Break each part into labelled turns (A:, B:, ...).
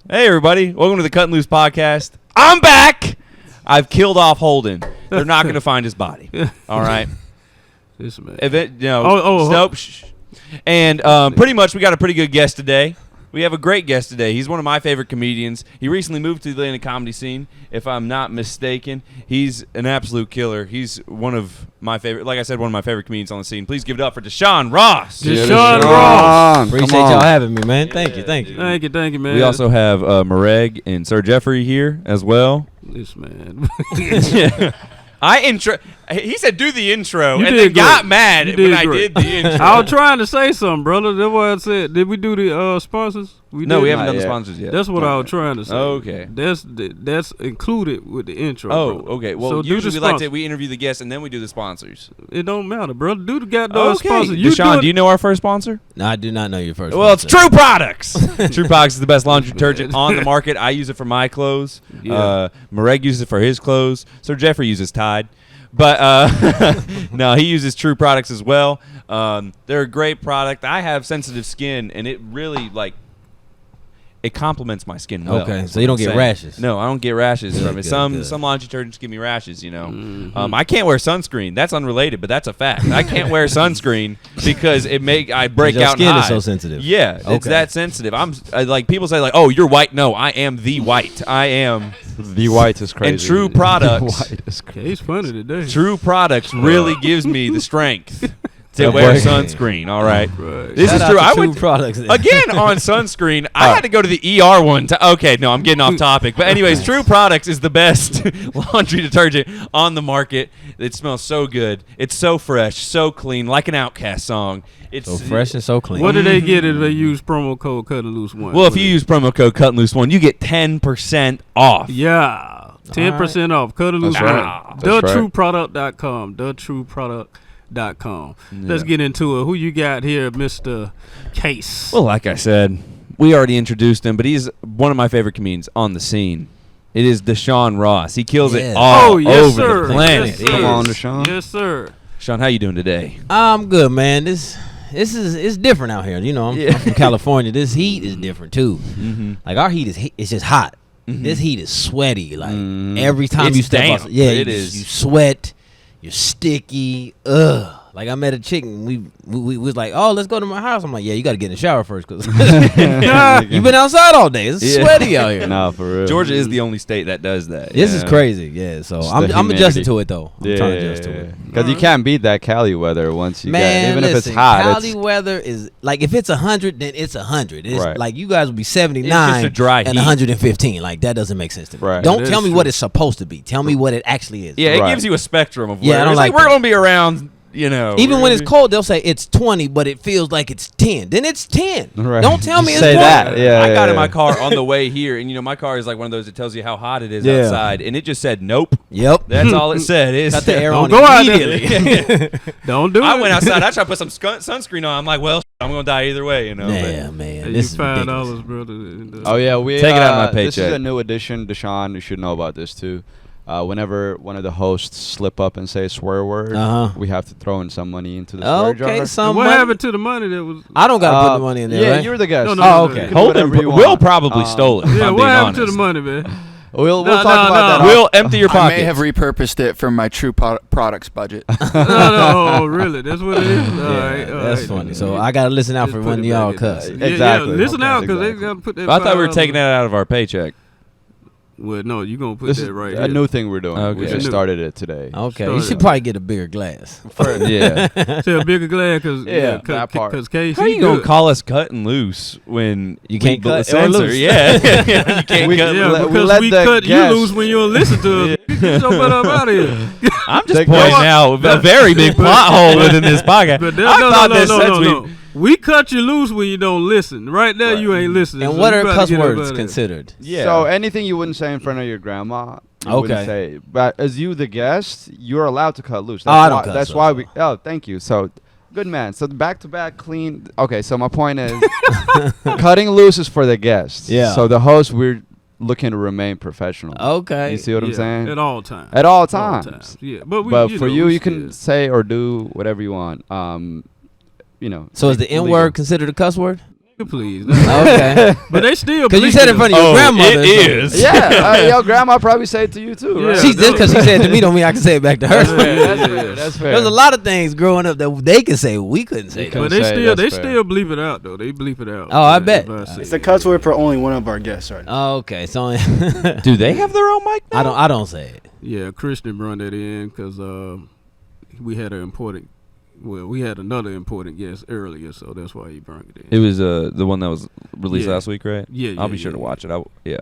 A: Hey, everybody. Welcome to the Kuttin Loose Podcast. I'm back. I've killed off Holden. They're not going to find his body. All right?
B: This man.
A: Nope. And pretty much we got a pretty good guest today. We have a great guest today. He's one of my favorite comedians. He recently moved to the Atlanta comedy scene, if I'm not mistaken. He's an absolute killer. He's one of my favorite, like I said, one of my favorite comedians on the scene. Please give it up for Deshaun Ross.
B: Deshaun Ross.
C: Appreciate y'all having me, man. Thank you,
B: Thank you, man.
A: We also have Mareg and Sir Jeffrey here as well.
B: This man.
A: He said do the intro
B: You
A: and
B: did
A: then got
B: great.
A: mad when I
B: great.
A: did the intro.
B: I was trying to say something, brother. That's what I said. Did we do the sponsors?
A: We
B: did?
A: haven't done the sponsors yet.
B: That's what I was trying to say.
A: Okay.
B: That's included with the intro.
A: Oh,
B: brother.
A: okay. Well,
B: So
A: usually we interview the guests and then we do the sponsors.
B: It don't matter, brother. Do the goddamn sponsor.
A: Deshaun, do you know our first sponsor?
C: No, I do not know your first.
A: Well, it's True Products. True Products is the best laundry detergent on the market. I use it for my clothes.
B: Yeah.
A: Mareg uses it for his clothes. Sir Jeffrey uses Tide. But no, he uses True Products as well. They're a great product. I have sensitive skin, and it really it complements my skin well.
C: Okay, so you don't get rashes.
A: No, I don't get rashes from it. Some laundry detergents give me rashes.
B: Mm-hmm.
A: I can't wear sunscreen. That's unrelated, but that's a fact. I can't wear sunscreen because I break
C: your
A: out.
C: Skin
A: in
C: is so sensitive.
A: Yeah, it's that sensitive. People say oh, you're white. No, I am the white. I am.
D: The white is crazy.
A: And True Products.
D: The white is crazy.
B: He's funny today.
A: True Products really gives me the strength to wear sunscreen. All right, this is true. I went
C: Products
A: again on sunscreen. I had to go to the ER one time. Okay, no, I'm getting off topic. But anyways, True Products is the best laundry detergent on the market. It smells so good. It's so fresh, so clean, like an Outkast song. It's
C: so fresh and so clean.
B: What do they get if they use promo code Kuttin Loose 1?
A: Well, if you use promo code Kuttin Loose 1, you get 10% off.
B: Yeah, 10% off. Kuttin Loose 1. TheTrueProduct.com. TheTrueProduct.com. Let's get into it. Who you got here, Mr. Case?
A: Well, like I said, we already introduced him, but he's one of my favorite comedians on the scene. It is Deshaun Ross. He kills it all over the planet.
B: Yes,
D: Come on, Deshaun.
B: Yes, sir.
A: Sean, how you doing today?
C: I'm good, man. This is it's different out here. You know, I'm from California. This heat is different too.
A: Mm-hmm.
C: Like our heat it's just hot.
A: Mm-hmm.
C: This heat is sweaty. Like every time
A: It's
C: you step
A: damp.
C: outside, you sweat. You're sticky. Ugh. Like I met a chick and we was like, oh, let's go to my house. I'm like, yeah, you got to get in the shower first because you've been outside all day. It's sweaty out here.
D: No, for real.
A: Georgia is the only state that does that.
C: This is crazy. Yeah, so I'm adjusting to it though. I'm trying to adjust to it.
D: Because you can't beat that Cali weather once you get, even
C: listen,
D: if it's hot.
C: Cali weather is like if it's 100, then it's 100. It's
D: right.
C: like you guys will be 79
A: It's just a dry
C: and
A: heat.
C: 115. Like that doesn't make sense to me.
D: Right.
C: Don't tell me what it's supposed to be. Tell me what it actually is.
A: Yeah, it
D: Right.
A: gives you a spectrum of
C: Yeah,
A: where
C: I don't
A: it's
C: like
A: we're
C: that.
A: going to be around,
C: Even when it's cold, they'll say it's 20, but it feels like it's 10. Then it's 10.
D: Right.
C: Don't tell me it's
D: Say
C: 20.
D: that. Yeah,
A: I got in my car on the way here, and my car is like one of those that tells you how hot it is outside, and it just said nope.
C: Yep.
A: That's all it said.
C: Cut the air on
B: Don't go out
C: immediately.
B: Don't do it.
A: I went outside. I tried to put some sunscreen on. I'm like, well, I'm going to die either way,
C: Yeah, man.
B: Hey,
C: This is
B: you
C: ridiculous.
B: $5, brother.
D: Oh, yeah. We
A: Take it out of my
D: This is
A: paycheck.
D: a new addition. Deshaun, you should know about this, too. Whenever one of the hosts slip up and say a swear word, we have to throw in some money into the swear jar.
C: Okay, some
B: What
C: money.
B: happened to the money that was?
C: I don't got to put the money in there,
D: Yeah,
C: right?
D: you're the guest.
B: No,
C: okay.
D: You can do
A: Holden,
D: whatever you
A: Will
D: want.
A: probably stole it. if
B: Yeah,
A: I'm
B: what
A: being
B: happened to
A: honest.
B: the money, man?
D: We'll
B: No,
D: talk about that.
A: Will, empty your
E: I
A: pocket.
E: may have repurposed it from my True Products budget.
B: No, really? That's what it is? All right.
C: That's funny. So I got to listen out
B: Just
C: for
B: put
C: when
B: it
C: y'all
B: back in
C: cuss.
B: there.
D: Exactly.
B: Yeah, listen out because they
D: Exactly.
B: got to put that.
A: I thought we were
B: $5
A: taking that out of our paycheck.
B: Well, no, you gonna put
D: This
B: that
D: is
B: right
D: a
B: here.
D: new thing we're doing.
A: Okay.
D: We
A: It's
D: just
B: new.
D: started it today.
C: Okay.
B: Started.
C: You should probably get a bigger glass.
A: Yeah.
B: Say a bigger glass because
D: that part.
B: Case.
A: How you going to call us cutting loose when
C: You can't
A: we
C: cut or
A: censor?
C: loose.
A: Yeah. You can't cut
D: We-
B: Yeah,
D: let- we
B: because
D: let
B: we
D: the
B: cut you
D: guest-
B: loose when you don't listen to us. Get your butt up out of here.
A: I'm just
D: Take
A: pointing
D: that.
A: out a very big plot hole within this podcast.
B: But
A: I thought that since
B: no. We cut you loose when you don't listen. Right now, you ain't listening.
C: And
B: so
C: what
B: you
C: are
B: better
C: cuss
B: get up
C: words
B: out of
C: considered?
A: Yeah.
D: So anything you wouldn't say in front of your grandma, you wouldn't say. But as you, the guest, you're allowed to cut loose. That's
C: I don't
D: why,
C: cuss,
D: That's
C: so.
D: why we. Oh, thank you. So, good man. So back-to-back clean. Okay. So my point is, cutting loose is for the guests.
C: Yeah.
D: So the host, we're looking to remain professional.
C: Okay.
D: You see what I'm saying?
B: At all times.
D: At all times.
B: Yeah, but
D: For you, you can say or do whatever you want.
C: So is the N word considered a cuss word?
B: Please.
C: Okay.
B: But they still.
C: Because you said it in front of your grandmother.
A: It is.
D: Yeah, your grandma probably say it to you too. Right?
B: Yeah.
C: Just because she said it to me don't mean I can say it back to her.
D: That's fair. That's fair.
C: There's a lot of things growing up that they can say we couldn't say.
B: But they still bleep it out though. They bleep it out.
C: Oh, I bet.
F: It's a cuss word for only one of our guests right now.
C: Oh, okay, so
A: Do they have their own mic now?
C: I don't say it.
B: Yeah, Christian brought that in because we had another important guest earlier, so that's why he brought it in.
A: It was the one that was released last week, right?
B: Yeah,
A: I'll be sure to watch it. I'll be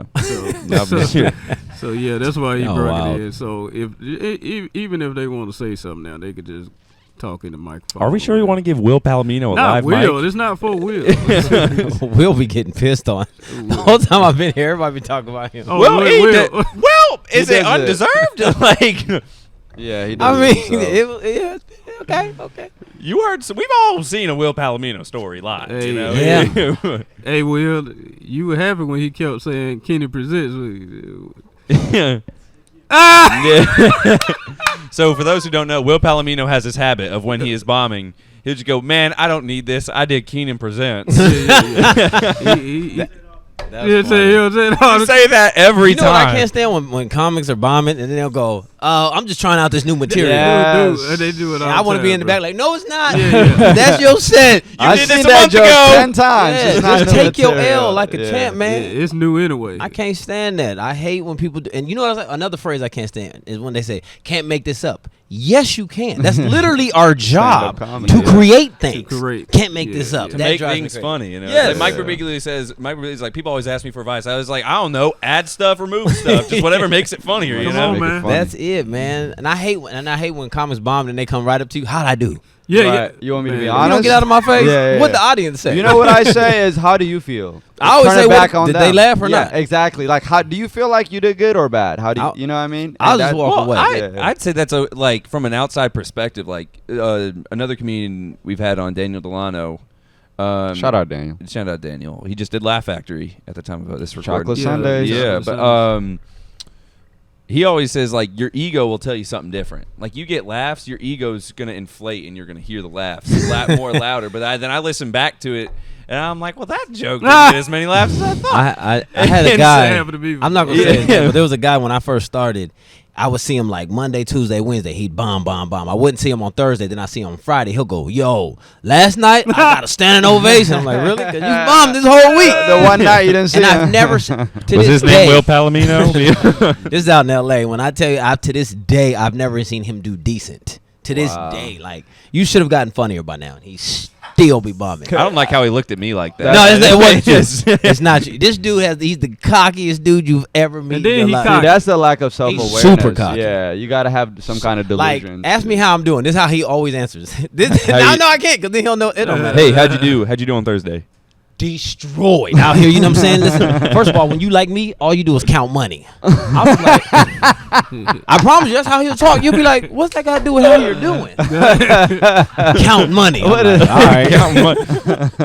B: So,
A: sure.
B: so yeah, that's why he
C: Oh,
B: brought
C: wow.
B: it in. So even if they want to say something now, they could just talk in the microphone.
A: Are we sure we want to give Will Palomino a
B: Not
A: live
B: Will.
A: mic?
B: It's not for Will.
C: We'll be getting pissed on. The whole time I've been here, everybody be talking about him.
B: Oh,
A: Will,
B: Will.
A: is it undeserved? Like,
D: Yeah, he
C: I
D: does.
C: mean, okay.
A: you heard? We've all seen a Will Palomino story live.
B: Hey,
A: you know?
C: yeah.
B: Hey, Will, you were happy when he kept saying Kenny presents.
A: Yeah. So for those who don't know, Will Palomino has this habit of when he is bombing, he'll just go, "Man, I don't need this. I did Keenan Presents."
B: He'll say all the
A: Say that every
C: You know
A: time.
C: what I can't stand when comics are bombing and then they'll go, I'm just trying out this new material.
D: Yeah.
B: They do it all
C: I want to be in the
B: bro.
C: back like, no, it's not.
B: Yeah.
C: That's your set.
D: I've
A: did this
D: seen
A: a
D: that
A: month
D: joke
A: ago.
D: 10 times.
C: Yeah,
D: It's not
C: just
D: new
C: take your
D: material.
C: L like a champ,
B: Yeah,
C: man.
B: it's new anyway.
C: I can't stand that. I hate when people do, and you know what else, another phrase I can't stand is when they say, can't make this up. Yes, you can. That's literally our job
D: comedy,
C: to
D: yeah.
C: create things.
B: create.
C: Can't make
B: Yeah,
C: this up.
B: yeah.
A: To
C: That
A: make
C: drives me
A: things
C: crazy.
A: funny, you know.
C: Yes.
A: Like Mike Birbiglia says, like people always ask me for advice. I was like, I don't know, add stuff, remove stuff, just whatever makes it funnier, you
B: Come
A: know.
B: on,
D: Make it
B: man.
D: funny.
C: That's it, man. And I hate when comics bomb and they come right up to you. How'd I do?
B: Yeah,
D: Right.
B: yeah.
D: You want me to be
B: Man.
C: You
D: honest?
C: don't get out of my face.
D: Yeah, yeah,
C: What
D: yeah.
C: the audience say?
D: You know what I say is, how do you feel?
C: I always
D: Turn
C: say,
D: it back
C: what-
D: on
C: did
D: them.
C: they laugh or
D: Yeah,
C: not?
D: exactly. Like, how do you feel like you did good or bad? How do you,
C: I'll-
D: you know what I mean?
C: I'll
D: And
C: just
D: that-
C: walk away.
A: I'd say that's like from an outside perspective. Like another comedian we've had on, Daniel Delano.
D: Shout out, Daniel.
A: Shout out Daniel. He just did Laugh Factory at the time of this recording.
D: Chocolate
B: Yeah,
D: Sundays.
A: Yeah,
B: Chocolate
A: but
B: Sundays.
A: he always says like your ego will tell you something different. Like you get laughs, your ego's gonna inflate, and you're gonna hear the laughs more louder. But then I listen back to it, and I'm like, well, that joke didn't get as many laughs as I thought.
C: I had a
A: And
C: guy.
B: happened to be-
C: I'm not gonna say his
A: Yeah.
C: name, but there was a guy when I first started. I would see him like Monday, Tuesday, Wednesday. He'd bomb. I wouldn't see him on Thursday. Then I see him on Friday. He'll go, yo, last night I got a standing ovation. I'm like, really? Because you bombed this whole week.
D: The one night you didn't see
C: And
D: him.
C: I've never to
A: Was
C: this
A: his
C: day,
A: name Will Palomino?
C: This is out in L.A. When I tell you, to this day, I've never seen him do decent. To this day, like you should have gotten funnier by now. And he still be bombing.
A: I don't like how he looked at me like that.
C: No, it wasn't
A: just.
C: you. It's not you. This dude he's the cockiest dude you've ever met.
B: And then
C: in your
B: he
C: life.
B: cocky.
D: See, that's the lack of self-awareness.
C: super cocky.
D: Yeah, you gotta have some kind of
C: Like,
D: delusion.
C: ask me how I'm doing. This is how he always answers. I know I can't because then he'll know it don't matter.
A: Hey, how'd you do on Thursday?
C: Destroyed out here. You know what I'm saying? Listen, first of all, when you like me, all you do is count money. I was like, I promise you, that's how he'll talk. You'll be like, what's that got to do with how you're doing? Count money. I'm like, all right.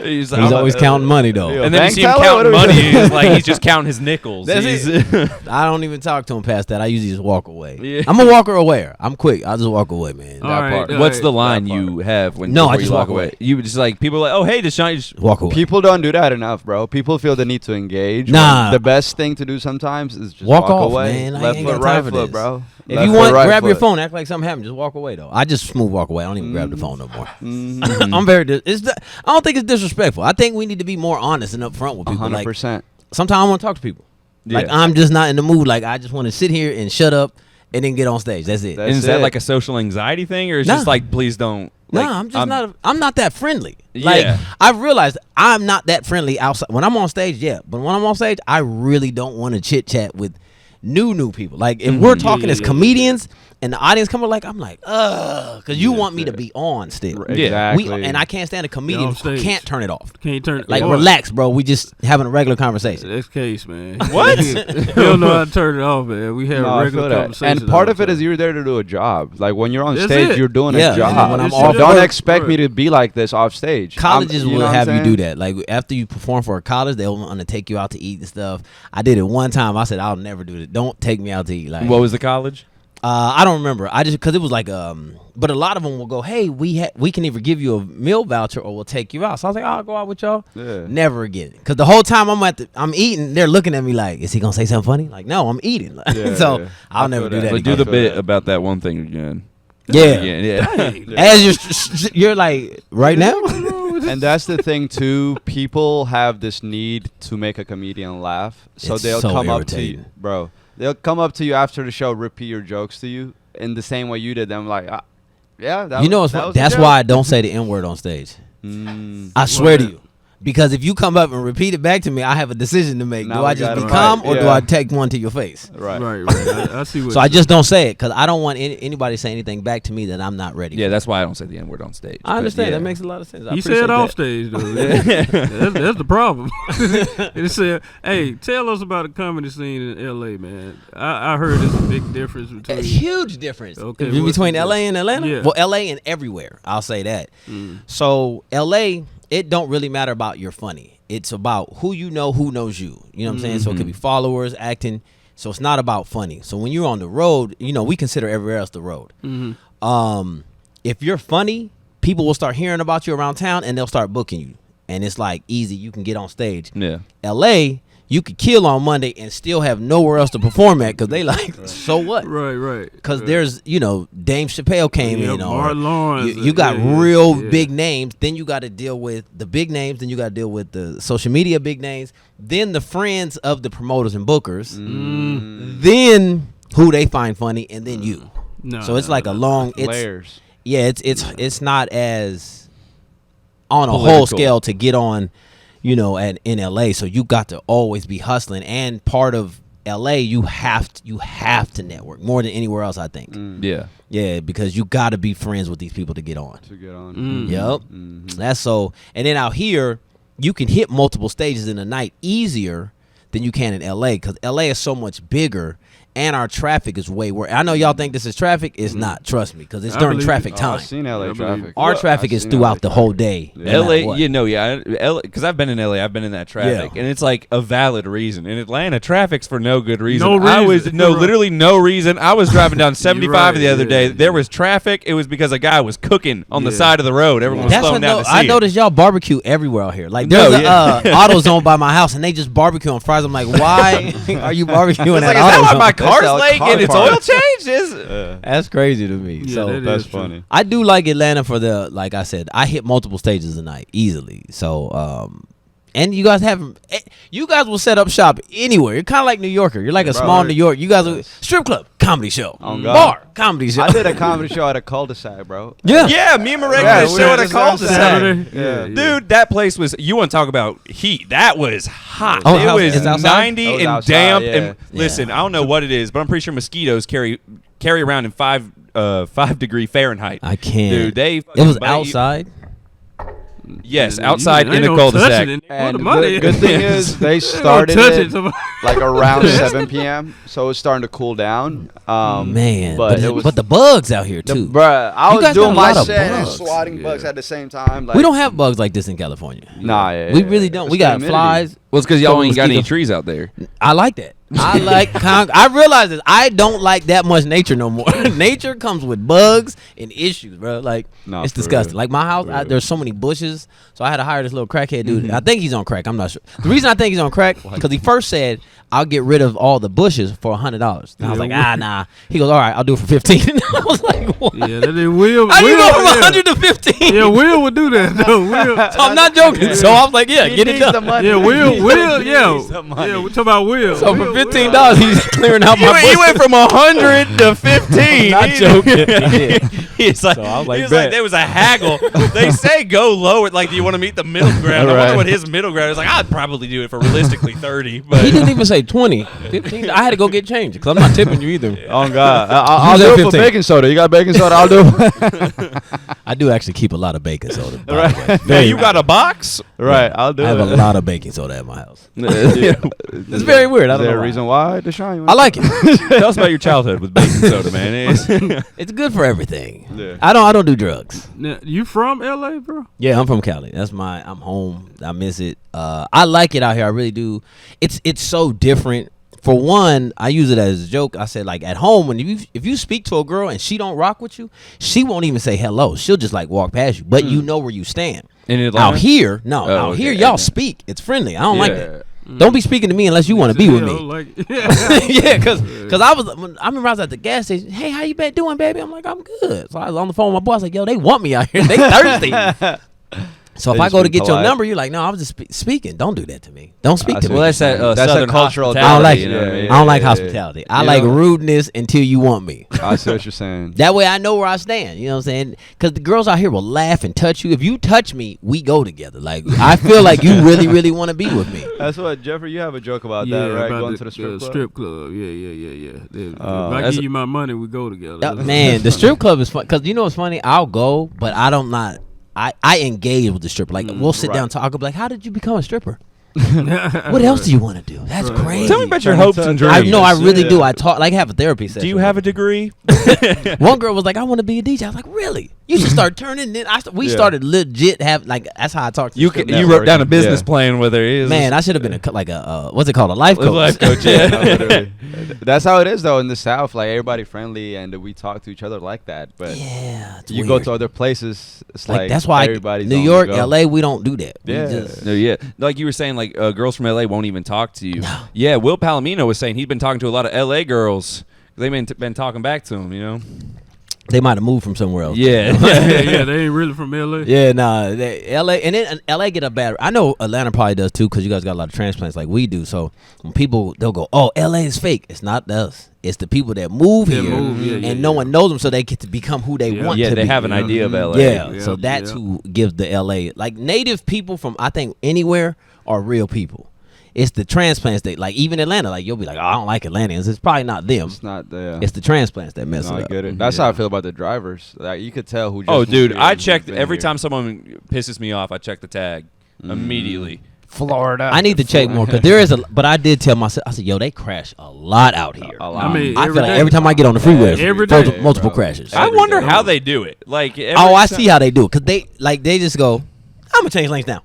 A: He's
C: He's always counting money though.
D: Yeah.
A: And then you
D: Bank
A: see him
D: teller?
A: counting
D: What are we
A: money.
D: doing?
A: It's like he's just counting his nickels.
C: That's
A: He's-
C: I don't even talk to him past that. I usually just walk away.
A: Yeah.
C: I'm a walker away. I'm quick. I'll just walk away, man.
B: All right,
D: part.
B: all
A: What's
B: right.
A: the line
D: That part.
A: you have when
C: No,
A: before
C: I just
A: you walk
C: walk away.
A: You just like people are like, oh hey, Deshaun. You just,
C: Walk away.
D: People don't do that enough, bro. People feel the need to engage.
C: Nah.
D: when the best thing to do sometimes is just
C: Walk
D: walk
C: off,
D: away.
C: man. I
D: Left
C: ain't
D: foot,
C: got time
D: right
C: for
D: foot,
C: this.
D: bro.
C: If
D: Left
C: you
D: foot,
C: want,
D: right
C: grab your
D: foot.
C: phone, act like something happened. Just walk away though. I just smooth walk away. I don't even grab the phone no more.
D: Mhm.
C: I'm very. I don't think it's disrespectful. I think we need to be more honest and upfront with people. Like
D: 100%.
C: sometimes I want to talk to people. Like
A: Yeah.
C: I'm just not in the mood. Like I just want to sit here and shut up and then get on stage. That's it.
D: That's
A: is that
D: it.
A: like a social anxiety thing, or is
C: Nah.
A: just like please don't? Like,
C: I'm just not. I'm not that friendly.
A: Yeah.
C: Like I've realized I'm not that friendly outside. When I'm on stage, yeah. But when I'm on stage, I really don't want to chit chat with new people. Like if we're talking as comedians and the audience come like, I'm like, because you want me to be on still.
A: Yeah.
D: Exactly.
C: And I can't stand a comedian
B: on
C: who
B: stage.
C: can't turn it off.
B: Can't turn
C: Like
B: Boy,
C: relax, bro. We just having a regular conversation.
B: That's case, man.
A: What?
B: You don't know how to turn it off, man. We have
D: No, I
B: regular
D: feel that.
B: conversations.
D: And part
B: all
D: of
B: the
D: it is
B: time.
D: you're there to do a job. Like when you're on
B: That's
D: stage,
B: it.
D: you're doing
C: Yeah,
D: a job.
C: and then when I'm
D: So
C: off
D: don't
C: work-
D: expect me to be like this off stage.
C: Colleges
D: You know
C: will
D: what
C: have
D: I'm
C: you do
D: saying?
C: that. Like after you perform for a college, they'll want to take you out to eat and stuff. I did it one time. I said I'll never do it. Don't take me out to eat. Like
A: What was the college?
C: I don't remember. I just because it was like but a lot of them will go, hey, we can either give you a meal voucher or we'll take you out. So I was like, I'll go out with y'all.
D: Yeah.
C: Never again. Because the whole time I'm eating, they're looking at me like, is he gonna say something funny? Like, no, I'm eating. So I'll never do that.
A: But
C: again.
A: do the bit about that one thing again.
C: Yeah. As you're like right now.
D: And that's the thing too. People have this need to make a comedian laugh, so
C: It's
D: they'll
C: so
D: come up to
C: irritating.
D: you, bro. They'll come up to you after the show, repeat your jokes to you in the same way you did them. Like, yeah, that
C: You know,
D: was, that was
C: that's
D: a joke.
C: why I don't say the N word on stage. I swear to you. Because if you come up and repeat it back to me, I have a decision to make.
D: Now
C: Do
D: we
C: I just
D: gotta
C: be calm
D: fight.
C: or do
D: Yeah.
C: I take one to your face?
D: Right.
B: I see what.
C: So I just don't say it because I don't want anybody to say anything back to me that I'm not ready
A: Yeah,
C: for.
A: that's why I don't say the N word on stage.
C: I understand.
A: But, yeah.
C: That makes a lot of sense. I
B: He
C: appreciate
B: said
C: that.
B: off stage though. that's the problem. He said, "Hey, tell us about the comedy scene in L.A., man. I heard there's a big difference between."
C: A huge difference
B: Okay,
C: between
B: what's the
C: LA and Atlanta.
B: Yeah.
C: Well, LA and everywhere. I'll say that. So LA, it don't really matter about your funny. It's about who you know, who knows you. You know what I'm saying? So it could be followers, acting. So it's not about funny. So when you're on the road, you know, we consider everywhere else the road. If you're funny, people will start hearing about you around town and they'll start booking you. And it's like easy. You can get on stage.
A: Yeah.
C: LA, you could kill on Monday and still have nowhere else to perform at because they like, so what?
B: Right.
C: Because there's, you know, Dame Chappelle came in. Or
B: Martin Lawrence.
C: you got real big names. Then you got to deal with the big names. Then you got to deal with the social media big names. Then the friends of the promoters and bookers. Then who they find funny. And then you. So it's like a long. It's,
D: Layers.
C: Yeah, it's not as on a
A: Political.
C: whole scale to get on, you know, in LA. So you got to always be hustling, and part of LA, you have to network more than anywhere else. I think. Yeah, because you got to be friends with these people to get on.
D: To get on.
C: Yep, that's so. And then out here, you can hit multiple stages in a night easier than you can in LA because LA is so much bigger. And our traffic is way worse. I know y'all think this is traffic. It's not. Trust me, because it's during traffic time.
D: I've seen LA traffic.
C: Our traffic is throughout the whole day.
D: Yeah.
C: no matter
A: LA,
C: what.
A: you know, because I've been in LA, I've been in that traffic, and it's like a valid reason. In Atlanta, traffic's for no good reason.
B: No reason.
A: Literally no reason. I was driving down 75
B: right,
A: the other day.
B: yeah.
A: There was traffic. It was because a guy was cooking on the side of the road. Everyone was
C: That's
A: slowing
C: what
A: down to see
C: I
A: him.
C: noticed y'all barbecue everywhere out here. Like there's AutoZone by my house, and they just barbecue on Fridays. I'm like, why are you barbecuing
A: It's
C: at
A: like, is that why
C: AutoZone?
A: my car's
D: That's
A: late
D: car
A: and it's
D: park.
A: oil change?
C: That's crazy to me.
B: Yeah,
C: So
D: That's
B: is true.
D: funny.
C: I do like Atlanta for the, like I said, I hit multiple stages a night easily. So, and you guys will set up shop anywhere. You're kind of like New Yorker. You're like a
D: Bro,
C: small New York. You guys will, strip club, comedy show,
D: Oh, God.
C: bar, comedy show.
D: I did a comedy show at a cul-de-sac, bro.
C: Yeah.
A: Yeah, me and Marek
D: Yeah,
A: did a
D: we
A: show
D: were
A: at a
D: just on
A: cul-de-sac.
B: Saturday.
D: Yeah.
A: Dude, that place was, you want to talk about heat. That was hot.
C: Oh,
A: it was
C: it's outside?
A: 90
D: It was
A: and
D: outside,
A: damp.
D: yeah.
A: And listen, I don't know what it is, but I'm pretty sure mosquitoes carry around in 5 degree Fahrenheit.
C: I can't.
A: Dude,
C: It was outside.
A: Yes, outside
B: Ain't
A: in a
B: no
A: cul-de-sac.
B: touching it. What
D: And
B: the money?
D: good thing is they
B: Don't
D: started
B: touch
D: it
B: it.
D: like around 7 p.m., so it's starting to cool down.
C: Man,
D: but
C: but,
D: it was
C: but the bugs out here too.
D: Bruh, I
C: You
D: was
C: guys
D: doing
C: got a
D: my
C: lot of
D: shit and
C: bugs.
D: swatting bugs at the same time. Like,
C: We don't have bugs like this in California.
D: Nah, yeah,
C: We
D: yeah,
C: really
D: yeah.
C: don't.
D: It's
C: We
D: the
C: got
D: humidity.
C: flies.
A: Well, it's because y'all
C: So
A: ain't got any
C: mosquito-
A: trees out there.
C: I like that. I like. I realize this. I don't like that much nature no more. Nature comes with bugs and issues, bro. Like
D: Nah,
C: it's
D: for
C: disgusting.
D: real.
C: Like my house, there's so many bushes. So I had to hire this little crackhead dude. I think he's on crack. I'm not sure. The reason I think he's on crack because he first said I'll get rid of all the bushes for $100. And I was like, nah. He goes, all right, I'll do it for 15. And I was like, what?
B: Yeah, that is Will.
C: How you go from
B: yeah.
C: 100 to 15?
B: Yeah, Will would do that. No, Will.
C: So I'm not joking. So I was like, yeah,
D: He
C: get it
D: needs the
C: done.
D: money.
B: Yeah, Will. Yeah,
A: needs the money.
B: yeah. We talking about Will.
C: So
B: Will,
C: for $15, he's clearing out my
A: He
C: bushes.
A: went from 100 to 15.
C: Not joking. He did.
A: He's like,
C: So I was like,
A: he was
C: bet.
A: like, there was a haggle. They say go lower. Like, do you want to meet the middle ground? I
C: Right.
A: wonder what his middle ground is. Like, I'd probably do it for realistically 30. But
C: He didn't even say 20. 15. I had to go get change because I'm not tipping you either.
D: Oh God, I'll
C: You
D: do
C: said
D: it for
C: 15.
D: baking soda. You got baking soda? I'll do it.
C: I do actually keep a lot of baking soda. by the way.
A: hey,
C: Very
A: you got a box?
D: Right, I'll do
C: I
D: it.
C: have a lot of baking soda at my house.
D: Yeah.
C: It's very weird. I
D: Is
C: don't
D: there
C: know
D: a
C: why.
D: reason why, Deshaun?
C: I like it.
A: Tell us about your childhood with baking soda, man.
C: It's good for everything.
D: Yeah.
C: I don't do drugs.
B: Now, you from LA, bro?
C: Yeah, I'm from Cali. I'm home. I miss it. I like it out here. I really do. It's so different For one, I use it as a joke. I said, like, at home, when if you speak to a girl and she don't rock with you, she won't even say hello. She'll just like walk past you, but you know where you stand. Out here, here y'all speak. It's friendly. I don't like that. Don't be speaking to me unless you want to be with me. Yeah, because I remember I was at the gas station. Hey, how you been doing, baby? I'm like, I'm good. So I was on the phone with my boss. I was like, yo, they want me out here. They thirsty. So if I go to get your number, you're like, no, I was just speaking. Don't do that to me. Don't speak to me.
A: Well, that's a cultural.
C: I don't like it. I don't like hospitality. I like rudeness until you want me.
D: I see what you're saying.
C: That way I know where I stand. You know what I'm saying? Because the girls out here will laugh and touch you. If you touch me, we go together. Like, I feel like you really, really want to be with me.
D: That's what, Jeffrey, you have a joke about that, right?
B: About
D: going to the strip club.
B: Yeah. If I give you my money, we go together.
C: Man, the strip club is fun. Because you know what's funny? I'll go, but I engage with the stripper. Like, we'll sit down and talk. I'll be like, how did you become a stripper? What else do you want to do? That's crazy.
A: Tell me about your hopes and dreams.
C: I really do. I talk, like, have a therapy session.
A: Do you have a degree?
C: One girl was like, I want to be a DJ. I was like, really? You should start turning it. We started legit that's how I talked to
A: you wrote down a business plan with her.
C: Man, I should have been what's it called? A life coach.
A: Life coach, yeah.
D: That's how it is, though, in the South. Like, everybody friendly, and we talk to each other like that. But you go to other places, it's like
C: that's why New York, LA, we don't do that.
D: Yeah.
A: Like you were saying, like girls from LA won't even talk to you. No. Yeah, Will Palomino was saying he'd been talking to a lot of LA girls. They've been talking back to him, you know.
C: They might have moved from somewhere else.
B: Yeah, they ain't really from LA.
C: Yeah, nah, LA, and then LA get a bad. I know Atlanta probably does too, because you guys got a lot of transplants like we do. So when people, they'll go, "Oh, LA is fake." It's not us. It's the people that move here, and no one knows them, so they get to become who they want to be.
A: Yeah, they have an idea of LA.
C: Yeah, so that's who gives the LA. Like, native people from, I think, anywhere are real people. It's the transplants that, like, even Atlanta, like, you'll be like, oh, I don't like Atlanteans. It's probably not them.
D: It's not them.
C: It's the transplants that mess it up.
D: I get it. That's how I feel about the drivers. Like, you could tell who just
A: Oh, dude, I checked every time someone pisses me off, I check the tag immediately.
D: Florida.
C: I need to check more, because there is but I did tell myself, I said, yo, they crash a lot out here.
D: A lot.
B: I mean,
C: I feel like every time I get on the freeway, multiple crashes.
A: I wonder how they do it. Like,
C: I see how they do it, because they just go, I'm going to change lanes now.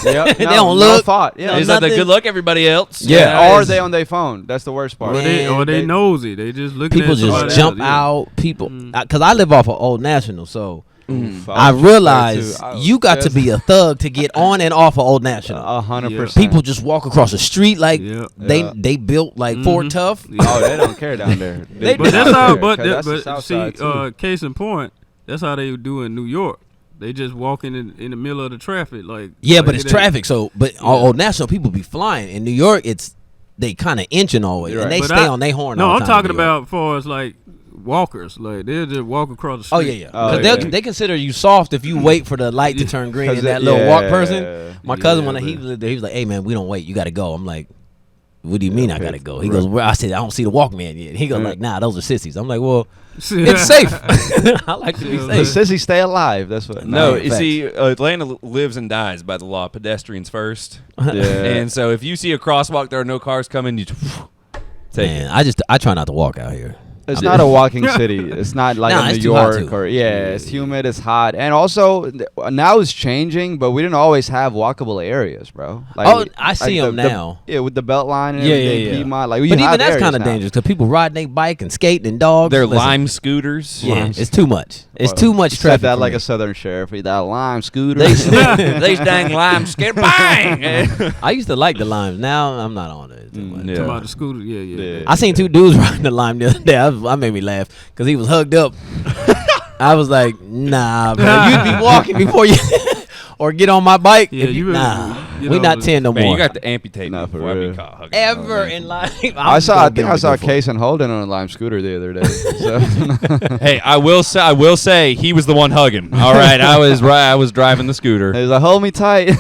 D: Yep.
C: They don't look.
D: No thought. Yeah.
A: It's like the good luck everybody else.
D: Yeah. Or are they on their phone? That's the worst part.
B: Or they nosy. They just look at
C: people just jump out. People, because I live off of Old National, so I realize you got to be a thug to get on and off of Old National.
D: 100%.
C: People just walk across the street like they built like Fort Tough.
D: Oh, they don't care down there.
B: But that's how. But see, case in point, that's how they do in New York. They just walking in the middle of the traffic, like
C: but it's traffic. So, but Old National people be flying. In New York, they kind of inching always, and they stay on their horn.
B: No,
C: all
B: I'm
C: the
B: talking about far as like walkers, like they'll just walk across the street.
C: Because they consider you soft if you wait for the light to turn green. And that little walk person. My cousin, when he lived there, he was like, "Hey man, we don't wait. You got to go." I'm like, "What do you mean I got to go?" He goes, "Well," I said, "I don't see the Walkman yet." He goes like, "Nah, those are sissies." I'm like, "Well, it's safe." I like to be safe.
D: The sissies stay alive. That's what.
A: No, you see, Atlanta lives and dies by the law of pedestrians first.
D: Yeah.
A: And so if you see a crosswalk, there are no cars coming, you take it.
C: I try not to walk out here.
D: It's not a walking city. It's not like New York it's humid, it's hot, and also now it's changing. But we didn't always have walkable areas, bro. Like,
C: I see them now.
D: With the Beltline and everything. Piedmont, like,
C: but even that's kind of dangerous because people riding their bike and skating and dogs.
A: They're lime scooters.
C: Yeah, it's too much. It's too much traffic.
D: Said that like a Southern sheriff. That lime scooter.
A: These dang lime scooter. Bang!
C: I used to like the limes. Now I'm not on it.
B: Talking about the scooter. Yeah.
C: I seen two dudes riding the lime the other day. I made me laugh because he was hugged up. I was like, nah, bro. You'd be walking before you or get on my bike.
B: Yeah,
C: we not 10 no more.
A: You got to amputate me before I be caught hugging.
C: Ever in life.
D: I think I saw Case and Holden on a lime scooter the other day. So.
A: Hey, I will say he was the one hugging. All right, I was driving the scooter.
D: He was like, hold me tight.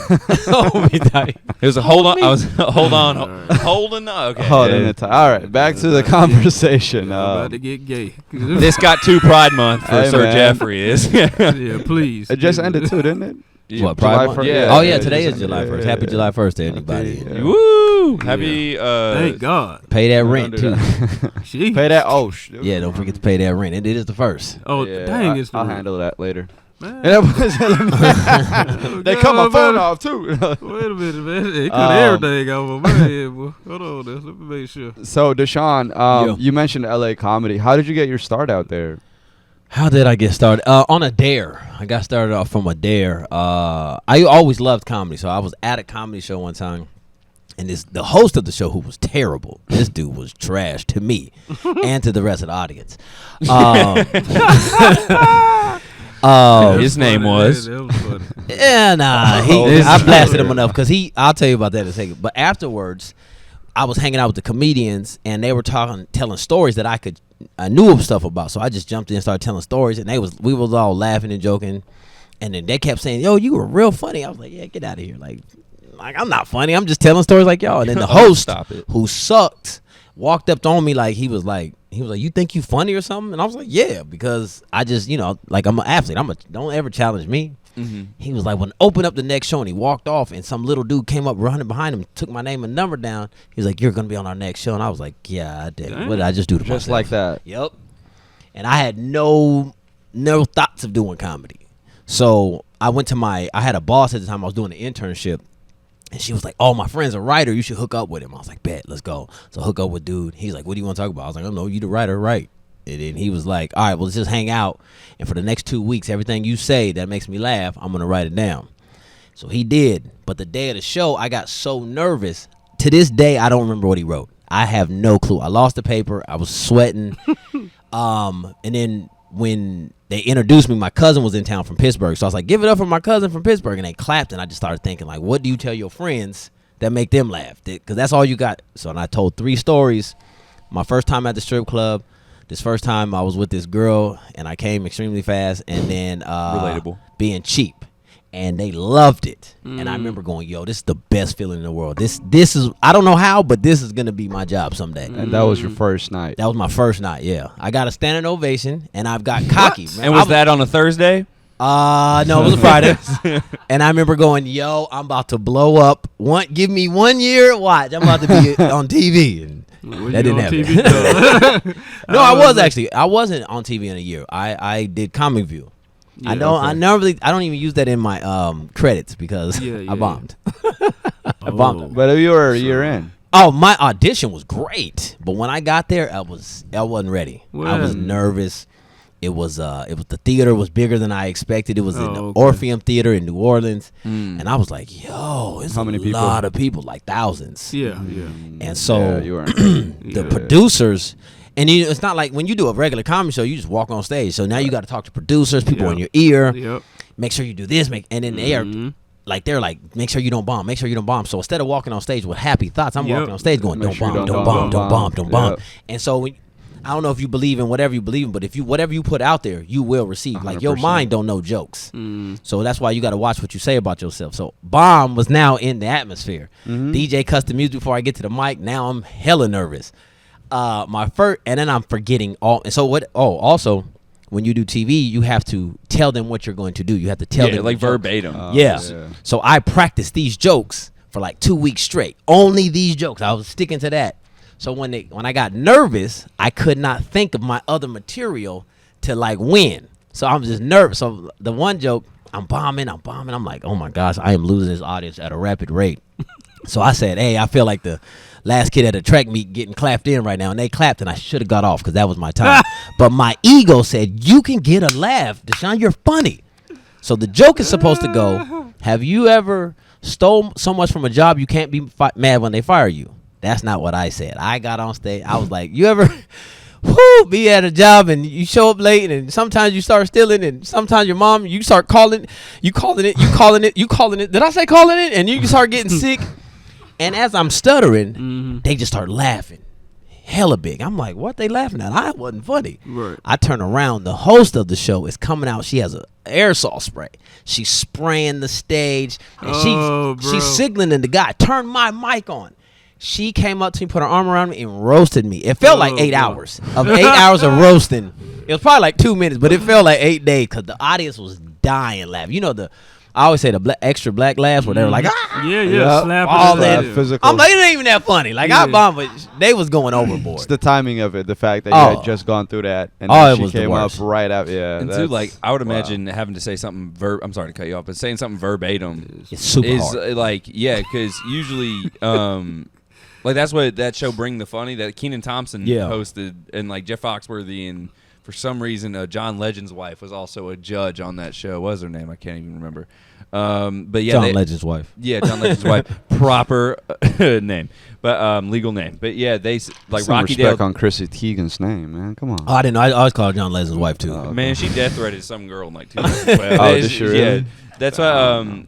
C: Hold me tight.
A: It was a hold on. I was holding. Okay.
D: Holding it tight. All right, back to the conversation.
B: About to get gay.
A: This got too Pride Month for Sir Jeffrey.
B: Yeah, please.
D: It just ended too, didn't it?
C: What, Pride Month?
A: Yeah.
C: Oh yeah, today is July 1st. Happy July 1st to anybody.
A: Woo! Happy.
B: Thank God.
C: Pay that rent too.
D: Pay that. Oh,
C: yeah, don't forget to pay that rent. It is the first.
B: Oh, dang!
D: I'll handle that later.
B: Man.
D: They cut my phone off too.
B: Wait a minute, man. They cut everything off of my head, boy. Hold on, let me make sure.
D: So, Deshaun, you mentioned LA comedy. How did you get your start out there?
C: How did I get started? On a dare. I got started off from a dare. I always loved comedy, so I was at a comedy show one time, and the host of the show, who was terrible, this dude was trash to me and to the rest of the audience.
A: His name was.
B: That was funny.
C: Yeah, nah. I blasted him enough because I'll tell you about that in a second. But afterwards, I was hanging out with the comedians, and they were telling stories that I knew stuff about. So I just jumped in and started telling stories, and we was all laughing and joking. And then they kept saying, "Yo, you were real funny." I was like, "Yeah, get out of here!" Like I'm not funny. I'm just telling stories like y'all. And then the host, who sucked, walked up on me like he was like, "You think you funny or something?" And I was like, "Yeah," because I just, like I'm an athlete. Don't ever challenge me. Mm-hmm. He was like, "When open up the next show," and he walked off, and some little dude came up running behind him, took my name and number down. He was like, "You're gonna be on our next show," and I was like, "Yeah, I did. What did I just do to myself?"
D: Just like that.
C: Yep. And I had no thoughts of doing comedy. So I had a boss at the time. I was doing an internship. And she was like, "Oh, my friend's a writer. You should hook up with him." I was like, "Bet, let's go." So hook up with dude. He's like, "What do you want to talk about?" I was like, "I don't know. You the writer, right?" And then he was like, "All right, well, let's just hang out. And for the next 2 weeks, everything you say that makes me laugh, I'm going to write it down." So he did. But the day of the show, I got so nervous. To this day, I don't remember what he wrote. I have no clue. I lost the paper. I was sweating. And then when they introduced me, my cousin was in town from Pittsburgh. So I was like, "Give it up for my cousin from Pittsburgh." And they clapped, and I just started thinking, like, what do you tell your friends that make them laugh? Because that's all you got. So I told 3 stories. My first time at the strip club, this first time I was with this girl, and I came extremely fast, and then
A: relatable,
C: being cheap. And they loved it. And I remember going, "Yo, this is the best feeling in the world. This is, I don't know how, but this is going to be my job someday."
D: And that was your first night?
C: That was my first night, yeah. I got a standing ovation, and I've got cocky.
A: And was that on a Thursday?
C: No, it was a Friday. And I remember going, "Yo, I'm about to blow up. Give me 1 year, watch. I'm about to be on TV." And that didn't happen. No, I wasn't on TV in a year. I did ComicView. Yeah, I don't even use that in my credits because I bombed. I bombed.
D: But you were a year in.
C: Oh, my audition was great, but when I got there, I wasn't ready. I was nervous. It was the theater was bigger than I expected. It was in the Orpheum Theater in New Orleans, and I was like, "Yo, it's lot of people, like thousands."
B: Yeah.
C: And so
D: you were
C: the producers. And it's not like when you do a regular comedy show, you just walk on stage. So now you got to talk to producers, people in your ear. Make sure you do this, and then they're like, "Make sure you don't bomb. Make sure you don't bomb." So instead of walking on stage with happy thoughts, I'm walking on stage going, "Don't bomb." And so I don't know if you believe in whatever you believe in, but whatever you put out there, you will receive. 100%. Like your mind don't know jokes. So that's why you got to watch what you say about yourself. So bomb was now in the atmosphere. DJ cuts the music before I get to the mic. Now I'm hella nervous. And then I'm forgetting all. And so also when you do TV, you have to tell them what you're going to do. You have to tell them
A: like verbatim.
C: So I practiced these jokes for like 2 weeks straight. Only these jokes. I was sticking to that. So when I got nervous, I could not think of my other material to like win. So I was just nervous. So the one joke, I'm bombing. I'm like, "Oh my gosh, I am losing this audience at a rapid rate." So I said, "Hey, I feel like the last kid at a track meet getting clapped in right now." And they clapped, and I should have got off because that was my time. But my ego said, "You can get a laugh, Deshaun. You're funny." So the joke is supposed to go, "Have you ever stole so much from a job you can't be mad when they fire you?" That's not what I said. I got on stage. I was like, "You ever be at a job and you show up late and sometimes you start stealing and sometimes your mom, you start calling it. Did I say calling it? And you start getting sick." And as I'm stuttering, they just start laughing. Hella big. I'm like, "What they laughing at?" I wasn't funny.
B: Right.
C: I turn around. The host of the show is coming out. She has an aerosol spray. She's spraying the stage. And she's signaling the guy, "Turn my mic on." She came up to me, put her arm around me, and roasted me. It felt like 8 hours. Of 8 hours of roasting. It was probably like 2 minutes, but it felt like 8 days because the audience was dying laughing. You know, I always say the extra black laughs where they were like,
B: yeah, slap
D: all that physical.
C: I'm like, it ain't even that funny. Like I bombed, but they was going overboard.
D: It's the timing of it, the fact that you had just gone through that, and then she came up right up. Yeah,
A: and too, like I would imagine having to say something I'm sorry to cut you off, but saying something verbatim
C: it's super hard.
A: Like because usually. Like that's what that show Bring the Funny that Kenan Thompson hosted, and like Jeff Foxworthy, and for some reason John Legend's wife was also a judge on that show. What was her name? I can't even remember. But yeah,
C: John Legend's wife.
A: Yeah, John Legend's wife. Proper name, but legal name. But yeah, they like
D: some
A: Rocky
D: respect
A: Dale
D: on Chrissy Teigen's name, man. Come on.
C: Oh, I didn't know. I always called John Legend's wife too.
A: Man, she death threatened some girl in like 2012.
D: Oh, did she really?
A: Yeah, that's why.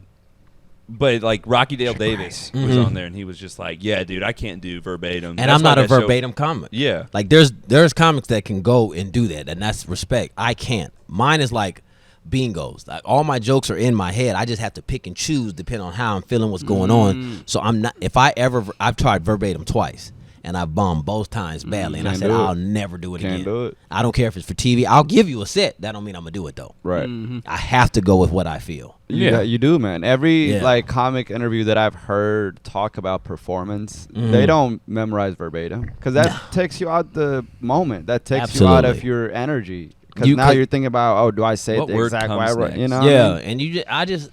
A: But like Rocky Dale Davis was on there, and he was just like, "Yeah, dude, I can't do verbatim."
C: And I'm not a verbatim comic.
A: Yeah,
C: like there's comics that can go and do that, and that's respect. I can't. Mine is like bingos. Like all my jokes are in my head. I just have to pick and choose depending on how I'm feeling, what's going on. So I'm not. If I've tried verbatim twice. And I bombed both times badly. And I said, I'll never do it again.
D: Can't do it.
C: I don't care if it's for TV. I'll give you a set. That don't mean I'm going to do it, though.
D: Right.
C: I have to go with what I feel.
D: Yeah, you do, man. Every like comic interview that I've heard talk about performance, they don't memorize verbatim. Because that takes you out the moment. That takes you out of your energy. Because now you're thinking about, do I say it the exact way? Right? You know?
C: Yeah. And I just,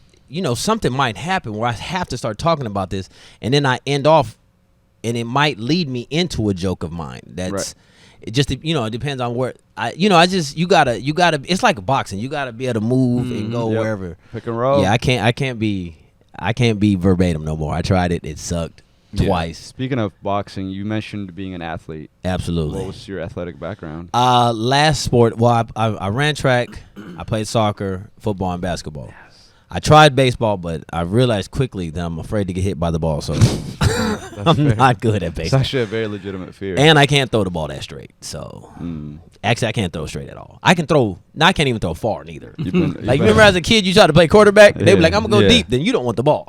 C: something might happen where I have to start talking about this. And then I end off. And it might lead me into a joke of mine. That's it. Just it depends on where you gotta. It's like boxing. You gotta be able to move and go wherever.
D: Pick and roll.
C: Yeah, I can't be verbatim no more. I tried it. It sucked twice.
D: Speaking of boxing, you mentioned being an athlete.
C: Absolutely.
D: What was your athletic background?
C: Last sport. Well, I ran track. I played soccer, football, and basketball. I tried baseball, but I realized quickly that I'm afraid to get hit by the ball, so I'm not good at baseball.
D: It's actually a very legitimate fear.
C: And I can't throw the ball that straight, so actually I can't throw straight at all. I can't even throw far neither. Remember as a kid you tried to play quarterback? They be like, I'm going to go deep, then you don't want the ball.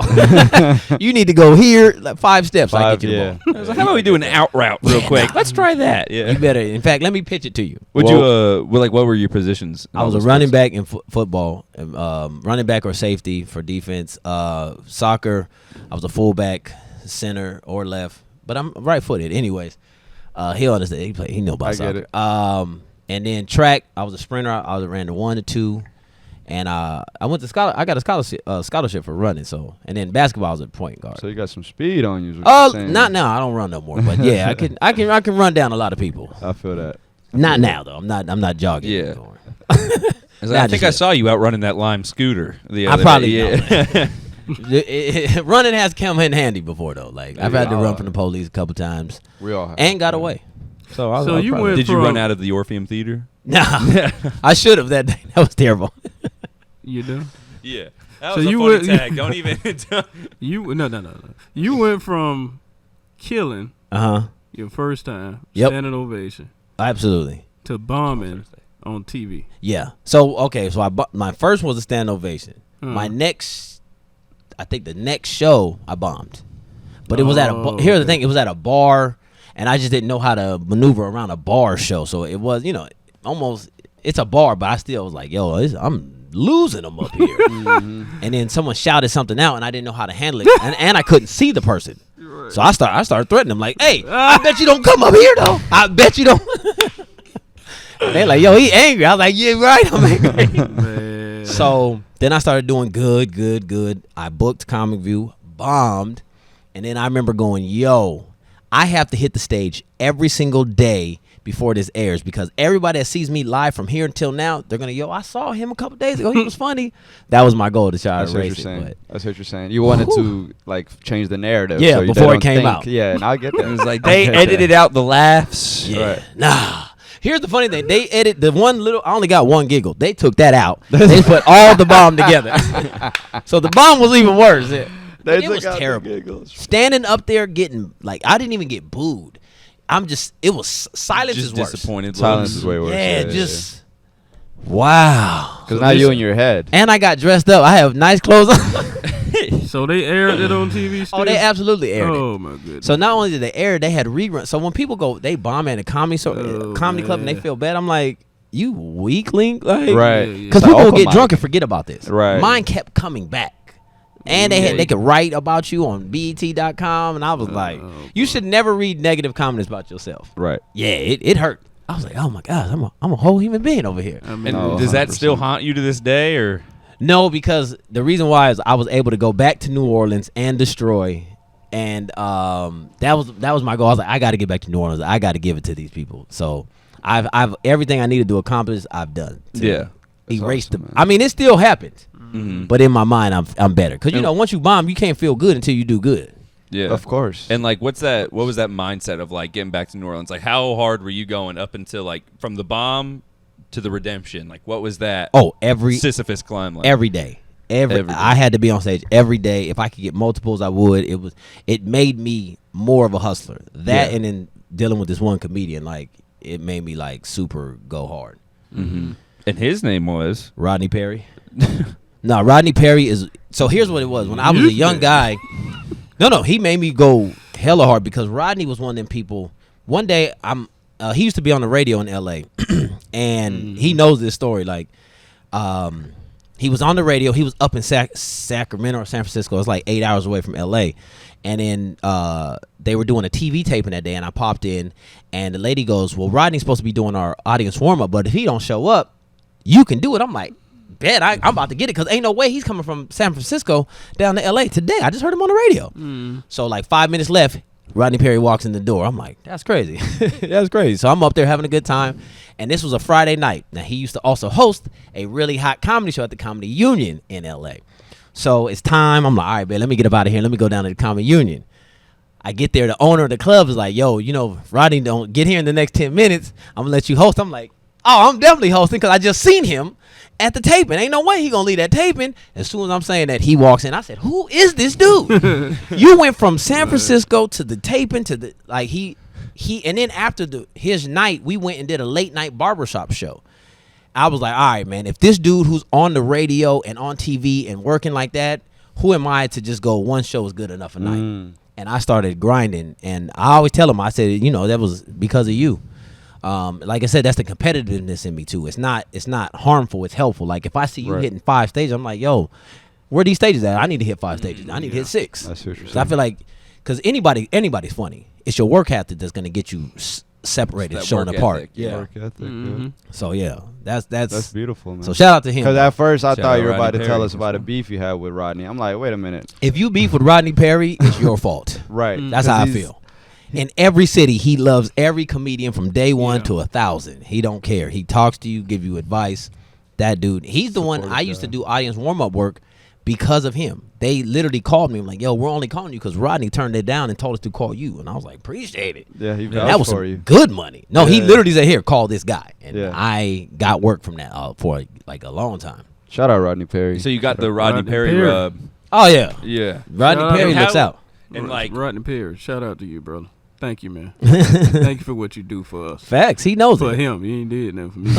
C: You need to go here, like 5 steps, I get you the ball.
A: I was like, how about we do an out route real quick? Let's try that. Yeah.
C: You better. In fact, let me pitch it to you.
A: What were your positions?
C: I was a running back in football, running back or safety for defense. Soccer, I was a fullback, center or left, but I'm right-footed. Anyways, he'll understand. He know about soccer. And then track, I was a sprinter. I ran the 1 to 2, and I went to I got a scholarship for running. So, and then basketball, I was a point guard.
D: So you got some speed on you.
C: Not now. I don't run no more. But yeah, I can run down a lot of people.
D: I feel that.
C: Not now though. I'm not jogging anymore.
A: I think I saw you out running that Lime scooter the other day.
C: Running has come in handy before though. Like I've had to run from the police a couple times.
D: We all have.
C: And got away. So
B: you went.
A: Did you run out of the Orpheum Theater?
C: Nah, I should have that day. That was terrible.
B: You do?
A: Yeah. That was a funny tag. Don't even.
B: No. You went from killing your first time, standing ovation.
C: Absolutely.
B: To bombing on TV.
C: Yeah. So my first was a standing ovation. My next, I think the next show I bombed, but it was at a. Here's the thing: it was at a bar, and I just didn't know how to maneuver around a bar show. So it was, almost it's a bar, but I still was like, yo, I'm losing them up here. And then someone shouted something out, and I didn't know how to handle it, and I couldn't see the person. So I started threatening them like, hey, I bet you don't come up here though. I bet you don't. They're like, yo, he angry. I was like, yeah, right, I'm angry. So then I started doing good. I booked ComicView, bombed, and then I remember going, yo, I have to hit the stage every single day before this airs, because everybody that sees me live from here until now, they're gonna, I saw him a couple days ago. He was funny. That was my goal to try to race it.
D: That's what you're saying. You wanted to change the narrative.
C: Yeah,
D: so
C: before it came out.
D: Yeah, and I get that.
A: It was like they edited out the laughs.
C: Yeah.
D: Right.
C: Nah. Here's the funny thing. They edit the one little. I only got one giggle. They took that out. They put all the bomb together. So the bomb was even worse. It was terrible. Standing up there getting I didn't even get booed. It was silence is worse.
A: Disappointed.
D: Silence is way worse.
C: Yeah, wow.
D: Because now you in your head.
C: And I got dressed up. I have nice clothes on.
B: So they aired it on TV still?
C: Oh, they absolutely aired it.
B: Oh, my goodness.
C: So not only did they air it, they had reruns. So when people go, they bomb at a comedy club and they feel bad. I'm like, you weakling, like
D: Right.
C: Because
D: It's
C: people
D: an
C: will
D: open
C: get drunk
D: mic.
C: and forget about this.
D: Right.
C: Mine kept coming back, and they could write about you on BET.com, and I was like, you should never read negative comments about yourself.
D: Right.
C: Yeah, it hurt. I was like, oh my gosh, I'm a whole human being over here.
B: I mean,
A: And does that
D: 100%.
A: still haunt you to this day, or?
C: No, because the reason why is I was able to go back to New Orleans and destroy, and that was my goal. I was like, I got to get back to New Orleans. I got to give it to these people. So I've everything I needed to accomplish, I've done.
A: Yeah.
C: Erase
D: awesome,
C: them. I mean, it still happens,
A: Mm-hmm.
C: but in my mind, I'm better. Because once you bomb, you can't feel good until you do good.
A: Yeah.
D: Of course.
A: And like, what was that mindset of like getting back to New Orleans? Like, how hard were you going up until like from the bomb to the redemption? Like, what was that?
C: Oh, every
A: Sisyphus climb. Like?
C: every day. Every
A: day.
C: I had to be on stage every day. If I could get multiples, I would. It made me more of a hustler. That
A: Yeah.
C: and then dealing with this one comedian, like it made me like super go hard.
A: Mm-hmm. And his name was
C: Rodney Perry. No, Rodney Perry is. So here's what it was. When I was a young guy, no, he made me go hella hard because Rodney was one of them people. One day, he used to be on the radio in L.A. and he knows this story. Like, he was on the radio. He was up in Sacramento or San Francisco. It was like 8 hours away from L.A. And then they were doing a TV taping that day, and I popped in, and the lady goes, "Well, Rodney's supposed to be doing our audience warm up, but if he don't show up, you can do it." I'm like, bet I'm about to get it because ain't no way he's coming from San Francisco down to L.A. today. I just heard him on the radio. So like 5 minutes left, Rodney Perry walks in the door. I'm like, that's crazy. That's crazy. So I'm up there having a good time. And this was a Friday night. Now, he used to also host a really hot comedy show at the Comedy Union in L.A. So it's time. I'm like, all right, man, let me get up out of here. Let me go down to the Comedy Union. I get there. The owner of the club is like, yo, Rodney don't get here in the next 10 minutes. I'm going to let you host. I'm like, oh, I'm definitely hosting because I just seen him at the taping. Ain't no way he going to leave that taping. As soon as I'm saying that, he walks in. I said, who is this dude? You went from San Francisco to the taping to the, like, he and then after his night, we went and did a late night barbershop show. I was like, all right, man, if this dude who's on the radio and on TV and working like that, who am I to just go one show is good enough a night? And I started grinding, and I always tell him, I said, that was because of you. Like I said, that's the competitiveness in me too. It's not harmful. It's helpful. Like if I see you hitting 5 stages, I'm like, yo, where are these stages at? I need to hit 5 stages. I need to hit 6.
D: That's what you're
C: So I feel like, because anybody's funny. It's your work ethic that's going to get you separated,
A: That
C: shown
A: work
C: apart.
A: ethic,
C: Yeah.
D: Work ethic,
C: So yeah,
D: that's beautiful, man.
C: So shout out to him.
D: Because at first I
A: Shout
D: thought
A: out
D: you were about
A: Rodney
D: to tell
A: Perry.
D: us about a beef you had with Rodney. I'm like, wait a minute.
C: If you beef with Rodney Perry, it's your fault.
D: Right.
C: That's how I feel. In every city, he loves every comedian from day one to 1,000. He don't care. He talks to you, give you advice. That dude, he's the one I used to do audience warm-up work because of him. They literally called me. I'm like, yo, we're only calling you because Rodney turned it down and told us to call you. And I was like, appreciate it.
D: Yeah, he
C: And
D: vouched
C: that was
D: for
C: some
D: you.
C: good money. No, he
D: Yeah.
C: literally said, here, call this guy. And
D: Yeah.
C: I got work from that for like a long time.
D: Shout out Rodney Perry.
A: So you got the Rodney
B: Rodney
A: Perry
B: Perry.
A: rub.
C: Oh, yeah.
A: Yeah.
C: Rodney
B: Shout out
C: Perry
B: to
C: looks
A: how-
C: out.
A: And like,
B: Rodney Perry, shout out to you, brother. Thank you, man. Thank you for what you do for us.
C: Facts. He knows
B: For
C: it.
B: him, you ain't did nothing for me.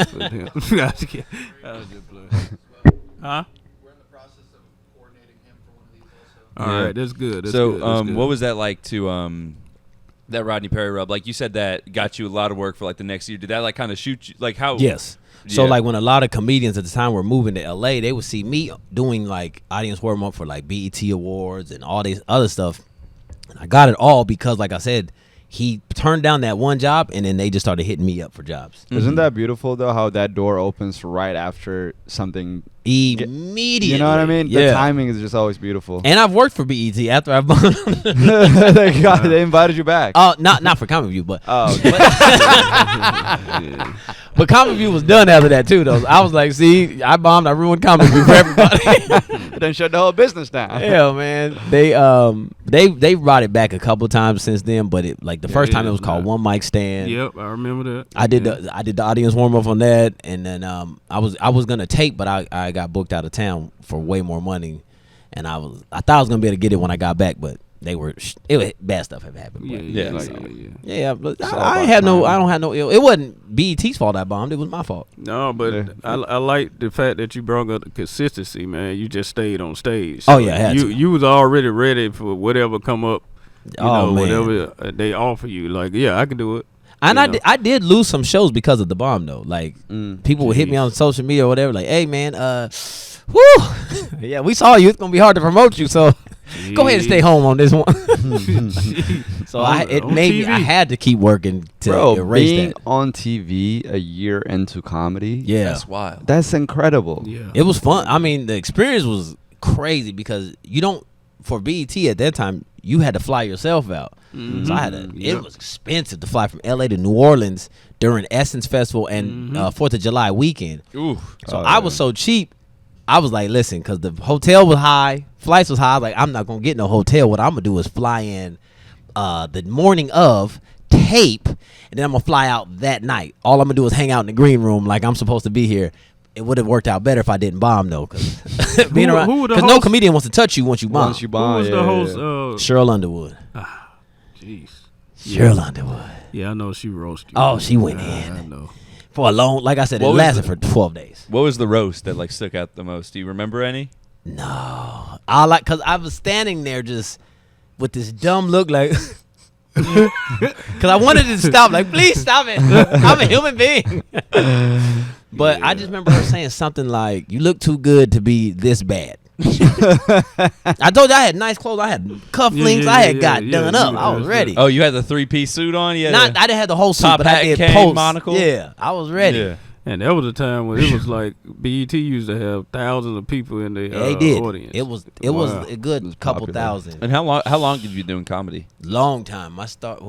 B: For him. I was just kidding. Huh?
G: We're in the process of coordinating him for one of these also.
B: All
A: Yeah.
B: right, that's good. That's
A: so
B: good. That's good.
A: what was that like to that Rodney Perry rub? Like you said, that got you a lot of work for like the next year. Did that like kind of shoot you? Like how?
C: Yes. So
A: Yeah.
C: like when a lot of comedians at the time were moving to LA, they would see me doing like audience warm up for like BET Awards and all this other stuff. And I got it all because, like I said, he turned down that one job and then they just started hitting me up for jobs.
D: Isn't that beautiful though? How that door opens right after something.
C: Immediately.
D: You know what I mean?
C: Yeah.
D: The timing is just always beautiful.
C: And I've worked for BET after I've
D: they invited you back.
C: not for ComicView, but
D: Oh, okay.
C: but ComicView was done after that too though. I was like, see, I bombed, I ruined ComicView for everybody.
D: Then shut the whole business down.
C: Yeah, man. They brought it back a couple times since then, but it like the first time it was called One Mic Stand.
B: Yep, I remember that.
C: I did the audience warm up on that, and then I was gonna tape, but I got booked out of town for way more money, and I thought I was gonna be able to get it when I got back, but bad stuff had happened. But
B: Yeah.
C: but I don't have no ill. It wasn't BET's fault I bombed. It was my fault.
B: No, but
D: Yeah.
B: I like the fact that you brought up the consistency, man. You just stayed on stage.
C: Oh, yeah, I had to.
B: you was already ready for whatever come up. You
C: Oh,
B: know,
C: man.
B: whatever they offer you. Like, yeah, I can do it.
C: And I did lose some shows because of the bomb though. Like people would hit me on social media or whatever, like, "Hey man, whoo, yeah, we saw you. It's gonna be hard to promote you, so go ahead and stay home on this one." So I had to keep working to erase
D: being
C: that.
D: on TV a year into comedy.
C: Yeah,
A: That's wild.
D: That's incredible.
B: Yeah.
C: it was fun. I mean, the experience was crazy because you don't for BET at that time. You had to fly yourself out. So I had to. It was expensive to fly from LA to New Orleans during Essence Festival and 4th of July weekend.
A: Ooh.
C: So I was so cheap. I was like, listen, because the hotel was high, flights was high. I was like, I'm not gonna get no hotel. What I'm gonna do is fly in the morning of, tape, and then I'm gonna fly out that night. All I'm gonna do is hang out in the green room like I'm supposed to be here. It would have worked out better if I didn't bomb though, because being around, because no comedian wants to touch you once you bomb.
D: Once you bomb,
B: Who was the host?
C: Cheryl Underwood.
B: Jeez.
C: Cheryl Underwood.
B: Yeah, I know she roasted you.
C: Oh, she went in.
B: I know.
C: For a long, like I said, it lasted for 12 days.
A: What was the roast that like stuck out the most? Do you remember any?
C: No, because I was standing there just with this dumb look, like, because I wanted to stop, like, please stop it. I'm a human being. But I just remember her saying something like, "You look too good to be this bad." I told you I had nice clothes. I had cufflinks. I had got done up. I was ready.
A: Oh, you had the 3-piece suit on? Yeah.
C: I didn't have the whole suit,
A: Top
C: but
A: hat,
C: I did
A: cane,
C: post.
A: monocle?
C: Yeah, I was ready.
A: Yeah.
B: And that was a time when it was like BET used to have thousands of people in the
C: They did.
B: audience.
C: It was
B: Wow.
C: a good couple
D: popular.
C: thousand.
A: And how long did you do in comedy?
C: Long time. I start.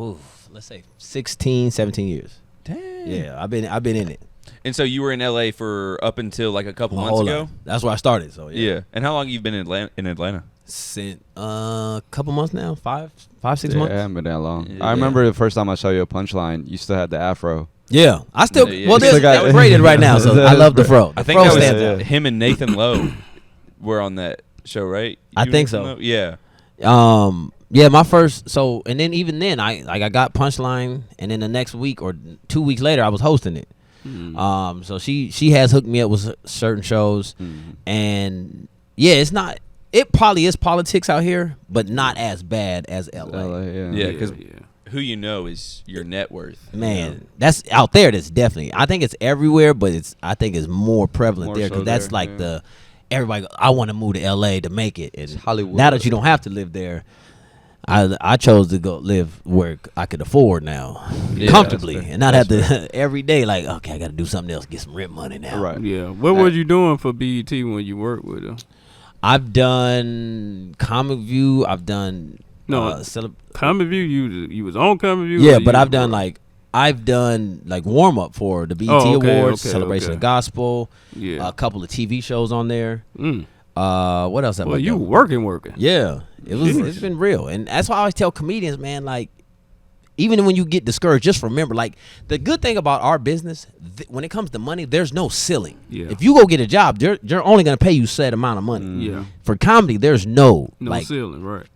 C: Let's say 16, 17 years.
A: Dang.
C: Yeah, I've been in it.
A: And so you were in LA for up until like a couple
C: A
A: months
C: whole
A: ago?
C: lot. That's where I started. So
A: Yeah. And how long have you been in Atlanta?
C: Since a couple months now, 5, 6
D: Yeah,
C: months.
D: I haven't been that long.
A: Yeah.
D: I remember the first time I saw you a punchline, you still had the afro.
C: Yeah, I still.
A: Yeah,
C: Well,
A: you still
C: that was rated right now, so I love the fro. The
A: I think
C: fro
A: that was
C: stands out.
A: him and Nathan Lowe were on that show, right?
C: I
A: You
C: think
A: and
C: so.
A: Nathan Lowe? Yeah.
C: Yeah, my first. So, and then even then, I got Punchline, and then the next week or 2 weeks later, I was hosting it. So she has hooked me up with certain shows, and yeah, it's not. It probably is politics out here, but not as bad as LA.
A: Yeah, because who you know is your net worth.
C: Man, that's out there. That's definitely. I think it's everywhere, but I think it's more prevalent there because that's like everybody. I want to move to LA to make it. And
D: Hollywood.
C: Now that you don't have to live there, I chose to go live where I could afford now, comfortably, and not have to every day like, okay, I got to do something else, get some rent money now.
D: Right.
B: Yeah. What were you doing for BET when you worked with them?
C: I've done ComicView. I've done
B: ComicView. You was on ComicView.
C: Yeah, but I've done warm up for the BET Awards, Celebration of Gospel.
B: Yeah.
C: A couple of TV shows on there. What else?
B: Well, you working.
C: Yeah, it's been real, and that's why I always tell comedians, man, like, even when you get discouraged, just remember, like, the good thing about our business, when it comes to money, there's no ceiling.
B: Yeah.
C: If you go get a job, they're only going to pay you a set amount of money.
B: Yeah.
C: For comedy, there's no
B: ceiling, right?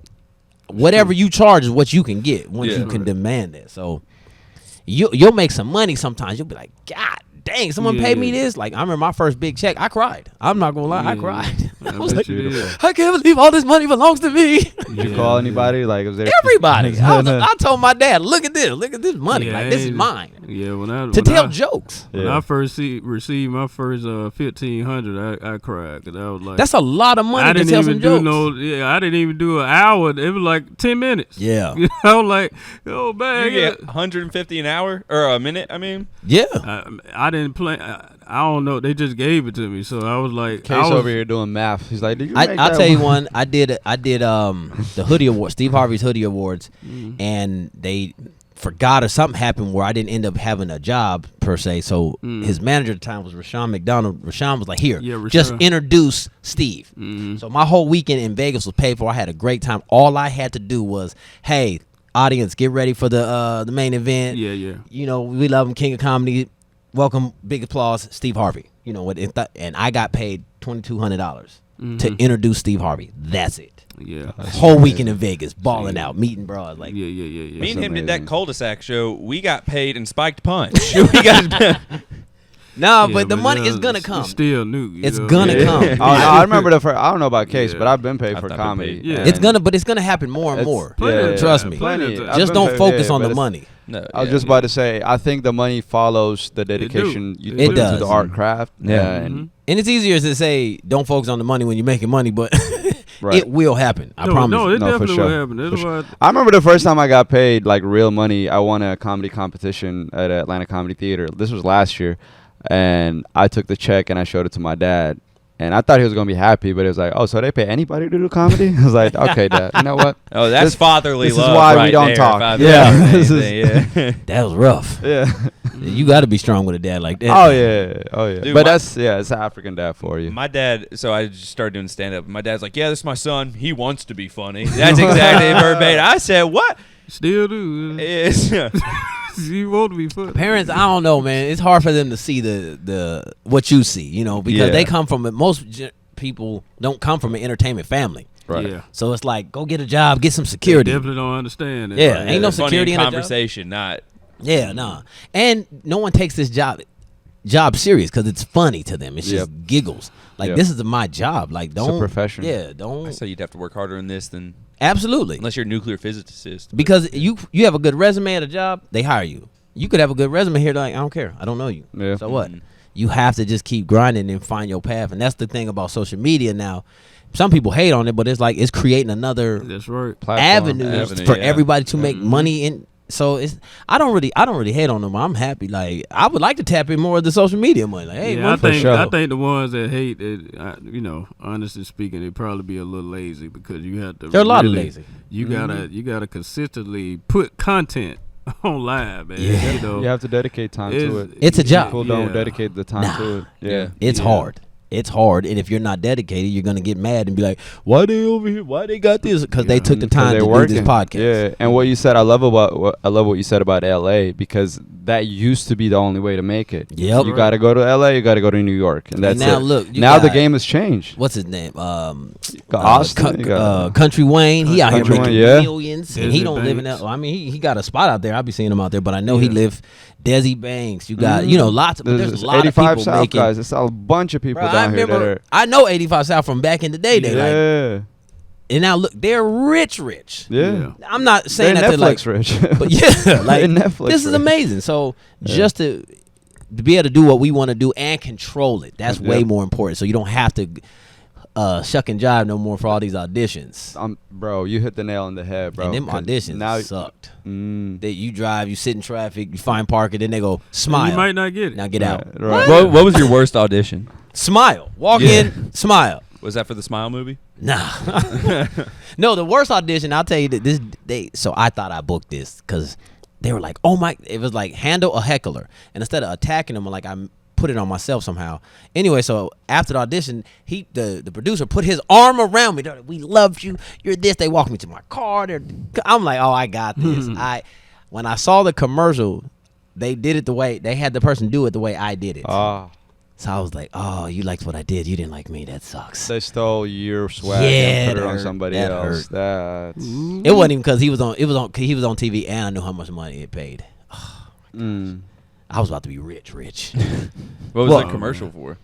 C: Whatever you charge is what you can get once you can demand it. So you'll make some money sometimes. You'll be like, God dang, someone paid me this. Like, I remember my first big check. I cried. I'm not gonna lie, I cried. I was like, I can't believe all this money belongs to me.
D: Did you call anybody? Like, was there
C: everybody? I told my dad, look at this money. Like, this is mine.
B: Yeah,
C: to tell jokes.
B: When I first received my first $1,500, I cried because I was like,
C: that's a lot of money to tell some jokes.
B: I didn't even do an hour. It was like 10 minutes.
C: Yeah,
B: I was like, oh man,
A: you get $150 an hour or a minute. I mean,
C: yeah.
B: I didn't play. I don't know. They just gave it to me, so I was like,
D: Case over here doing math. He's like,
C: I'll tell you one. I did the Hoodie Award, Steve Harvey's Hoodie Awards, and they forgot or something happened where I didn't end up having a job per se. So his manager at the time was Rashawn McDonald. Rashawn was like, here, just introduce Steve. So my whole weekend in Vegas was paid for. I had a great time. All I had to do was, hey, audience, get ready for the main event.
B: Yeah.
C: You know, we love him, King of Comedy. Welcome, big applause, Steve Harvey. You know what? And I got paid $2,200 to introduce Steve Harvey. That's it.
B: Yeah.
C: Whole weekend in Vegas, balling out, meeting bros. Like,
B: yeah.
A: Me and him did that cul-de-sac show. We got paid in spiked punch. We got
C: No, but the money is gonna come.
B: It's still new.
C: It's gonna come.
D: Oh, no, I remember I don't know about Case, but I've been paid for comedy.
B: Yeah.
C: It's gonna happen more and more. Trust me. Just don't focus on the money.
A: No,
D: I was just about to say, I think the money follows the dedication you put into the art craft.
A: Yeah.
D: And
C: it's easier to say don't focus on the money when you're making money, but
D: Right.
C: it will happen. I promise.
B: No,
C: you.
B: it definitely
D: sure.
B: will happen. That's why
D: I remember the first time I got paid like real money. I won a comedy competition at Atlanta Comedy Theater. This was last year, and I took the check and I showed it to my dad. And I thought he was gonna be happy, but it was like, oh, so they pay anybody to do comedy? I was like, okay, Dad. You know what?
A: Oh, that's fatherly
D: this
A: love.
D: is why
A: right
D: we don't
A: there,
D: talk.
A: Yeah.
C: That was rough.
D: Yeah.
C: You got to be strong with a dad like that.
D: Oh yeah.
A: Dude,
D: but it's an African dad for you.
A: My dad, so I just started doing stand up. My dad's like, yeah, this is my son. He wants to be funny. That's exactly verbatim. I said, what?
B: still do.
A: It's,
B: You want to be funny.
C: Parents, I don't know, man. It's hard for them to see the what you see, you know, because they come from people don't come from an entertainment family.
D: Right.
B: Yeah.
C: So it's like, go get a job, get some security.
B: They definitely don't understand it.
C: Yeah, ain't no
A: funny
C: security in a job.
A: conversation, not.
C: Yeah, nah. And no one takes this job serious because it's funny to them. It's just giggles. Like, this is my job. Like, don't.
D: It's a profession.
C: Yeah, don't.
A: I say you'd have to work harder in this than.
C: Absolutely.
A: Unless you're a nuclear physicist.
C: Because you have a good resume at a job, they hire you. You could have a good resume here, like, I don't care. I don't know you.
D: Yeah.
C: So what? You have to just keep grinding and find your path. And that's the thing about social media now. Some people hate on it, but it's like it's creating another
B: That's right.
C: avenue for everybody to make money. And so I don't really hate on them. I'm happy. Like, I would like to tap in more of the social media money. Like, hey,
B: I think the ones that hate it, honestly speaking, they probably be a little lazy because you have to.
C: They're a lot of lazy.
B: You gotta consistently put content on live, man.
C: Yeah.
D: You have to dedicate time to it.
C: It's a job.
D: People don't dedicate the time to it. Yeah.
C: It's hard. It's hard, and if you're not dedicated, you're gonna get mad and be like, "Why they over here? Why they got this?" Because they took the time to do this podcast.
D: Yeah, and what you said, I love what you said about LA, because that used to be the only way to make it.
C: Yep.
D: You got to go to LA, you got to go to New York, and that's
C: now
D: it.
C: Look,
D: now the game has changed.
C: What's his name?
D: Austin,
C: Country Wayne. He out here
D: Country
C: making
D: Wayne,
C: millions, and he don't live in that. I mean, he got a spot out there. I be seeing him out there, but I know he live. Desi Banks, you got lots of there's a lot of
D: 85
C: people
D: South
C: making.
D: guys. It's a bunch of people down here that are.
C: I know 85 South from back in the day. They like, and now look, they're rich.
D: Yeah.
C: I'm not saying
D: they're
C: that
D: Netflix
C: they're like,
D: rich.
C: but yeah, like
D: Netflix
C: this is
D: rich.
C: amazing. So just to be able to do what we want to do and control it, that's way more important. So you don't have to shuck and jive no more for all these auditions.
D: Bro, you hit the nail on the head, bro.
C: And them auditions
D: now
C: sucked. You drive, you sit in traffic, you find parking, then they go smile.
B: You might not get it.
C: Now get out.
D: Right.
A: What was your worst audition?
C: Smile. Walk in, smile.
A: Was that for the Smile movie?
C: Nah. No, the worst audition, I'll tell you that so I thought I booked this because they were like, oh my, it was like handle a heckler. And instead of attacking them, like I put it on myself somehow. Anyway, so after the audition, the producer put his arm around me. They're like, we love you. You're this. They walked me to my car. I'm like, oh, I got this. When I saw the commercial, they did it the way, they had the person do it the way I did it. So I was like, oh, you liked what I did. You didn't like me. That sucks.
D: They stole your swag and put it on somebody else. That's
C: it wasn't even because he was on TV and I knew how much money it paid. Oh, I was about to be rich.
A: What was the commercial for?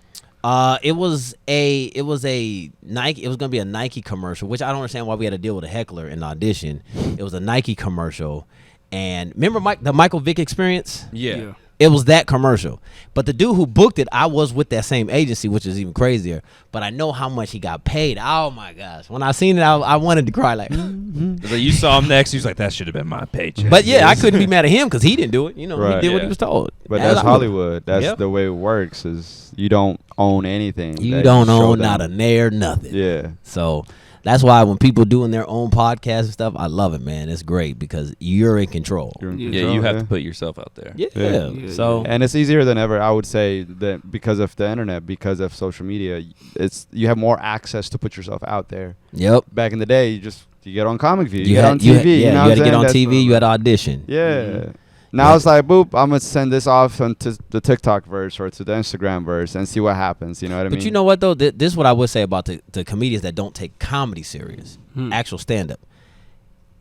C: It was a Nike. It was gonna be a Nike commercial, which I don't understand why we had to deal with a heckler in the audition. It was a Nike commercial, and remember the Michael Vick experience?
A: Yeah.
C: It was that commercial. But the dude who booked it, I was with that same agency, which is even crazier. But I know how much he got paid. Oh, my gosh. When I seen it, I wanted to cry. Like,
A: It's like you saw him next. He was like, that should have been my paycheck.
C: But, yeah, I couldn't be mad at him because he didn't do it. You know,
D: Right.
C: he did what he was told.
D: But that's Hollywood. That's the way it works. Is you don't own anything.
C: You don't own not a nair, nothing.
D: Yeah.
C: So that's why when people doing their own podcasts and stuff, I love it, man. It's great because you're in control.
A: You have to put yourself out there.
C: Yeah. So
D: and it's easier than ever, I would say, that because of the internet, because of social media, you have more access to put yourself out there.
C: Yep.
D: Back in the day, you get on ComicView, you get on TV.
C: You had to get on TV. You had to audition.
D: Yeah. Now it's like, boop, I'm going to send this off onto the TikTok verse or to the Instagram verse and see what happens. You know what I mean?
C: But you know what, though? This is what I would say about the comedians that don't take comedy serious, actual stand-up.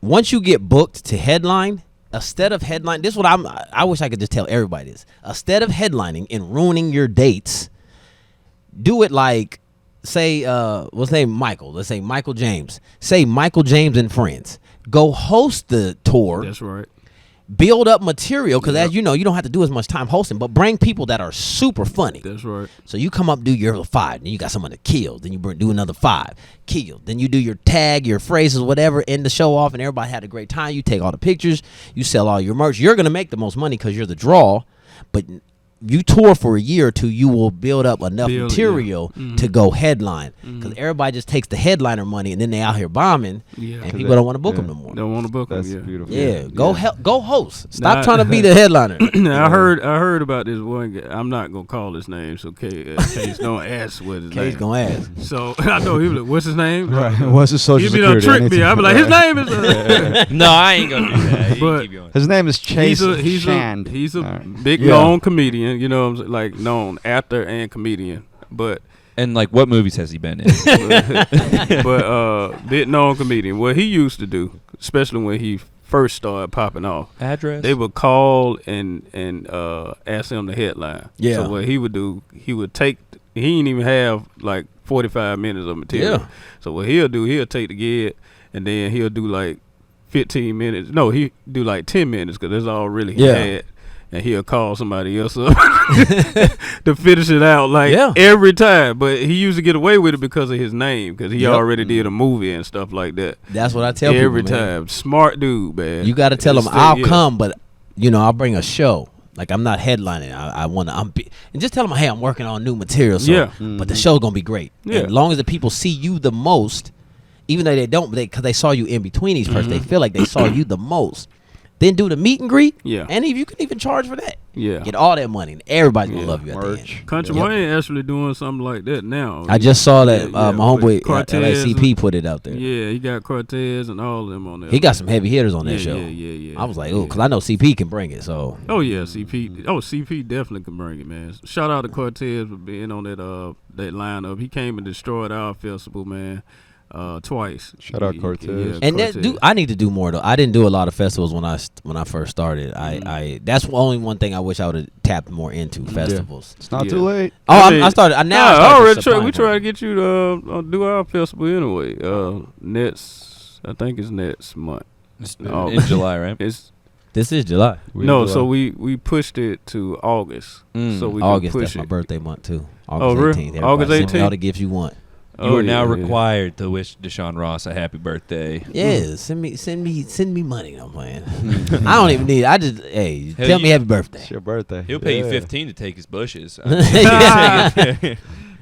C: Once you get booked to headline, instead of headlining, this is what I wish I could just tell everybody this. Instead of headlining and ruining your dates, do it like, say, let's say Michael. Let's say Michael James. Say Michael James and Friends. Go host the tour.
B: That's right.
C: Build up material, because as you know, you don't have to do as much time hosting, but bring people that are super funny.
B: That's right.
C: So you come up, do your 5, then you got someone that kills, then you do another 5, kill, then you do your tag, your phrases, whatever, end the show off, and everybody had a great time. You take all the pictures, you sell all your merch. You're gonna make the most money because you're the draw, but you tour for a year or two, you will build up enough material to go headline, because everybody just takes the headliner money and then they out here bombing, and people don't want to book them no more.
B: Don't want to book them.
D: That's beautiful.
C: Yeah, go host. Stop trying to be the headliner.
B: Now, I heard about this one guy. I'm not gonna call his name, so Case don't ask what his name.
C: Case gonna ask.
B: So I know he was like, "What's his name?"
D: Right. What's his social
B: He
D: security?
B: trick me. I be like, "His name is."
A: No, I ain't gonna do that.
B: But
A: Keep going.
D: His name is Chase
B: He's
D: Shand.
B: a big known comedian. You know, what I'm saying? Like known actor and comedian, but.
A: And like, what movies has he been in?
B: but bit known comedian. What he used to do, especially when he first started popping off,
A: Address?
B: they would call and ask him the headline.
C: Yeah.
B: So what he would do, he didn't even have like 45 minutes of material.
C: Yeah.
B: So what he'll do, he'll take the gig and then he'll do like 15 minutes. No, he do like 10 minutes because that's all really he had. And he'll call somebody else up to finish it out every time. But he used to get away with it because of his name, because he already did a movie and stuff like that.
C: That's what I tell people,
B: every time. Smart dude, man.
C: You got to tell them, I'll come, but I'll bring a show. Like, I'm not headlining. I want to. And just tell them, hey, I'm working on new material. So, but the show's gonna be great. Yeah. And as long as the people see you the most, even though they don't, because they saw you in between each person, they feel like they saw you the most. Then do the meet and greet. Yeah. And if you can even charge for that. Yeah. Get all that money and everybody's going to love you at the end.
B: Country Wayne actually doing something like that now.
C: I just saw that my homeboy LACP put it out there.
B: Yeah, he got Cortez and all of them on there.
C: He got some heavy hitters on that show.
B: Yeah.
C: I was like, because I know CP can bring it, so.
B: Oh, yeah, CP. Oh, CP definitely can bring it, man. Shout out to Cortez for being on that lineup. He came and destroyed our festival, man. Twice.
D: Shout out Cortez.
C: And I need to do more though. I didn't do a lot of festivals when I first started. I that's only one thing I wish I would have tapped more into, festivals.
D: It's not too late.
C: I started.
B: We try to get you to do our festival anyway. I think it's next month.
A: In July, right?
C: This is July.
B: So we pushed it to August. So we
C: August.
B: can push
C: that's my
B: it.
C: birthday month too. August 18th.
B: August 18th.
C: Send me all the gifts you want.
A: You are now required to wish Deshaun Ross a happy birthday.
C: Yeah, send me money. I'm playing. I don't even need it. I just tell me happy birthday.
D: It's your birthday.
A: He'll pay you $15 to take his bushes.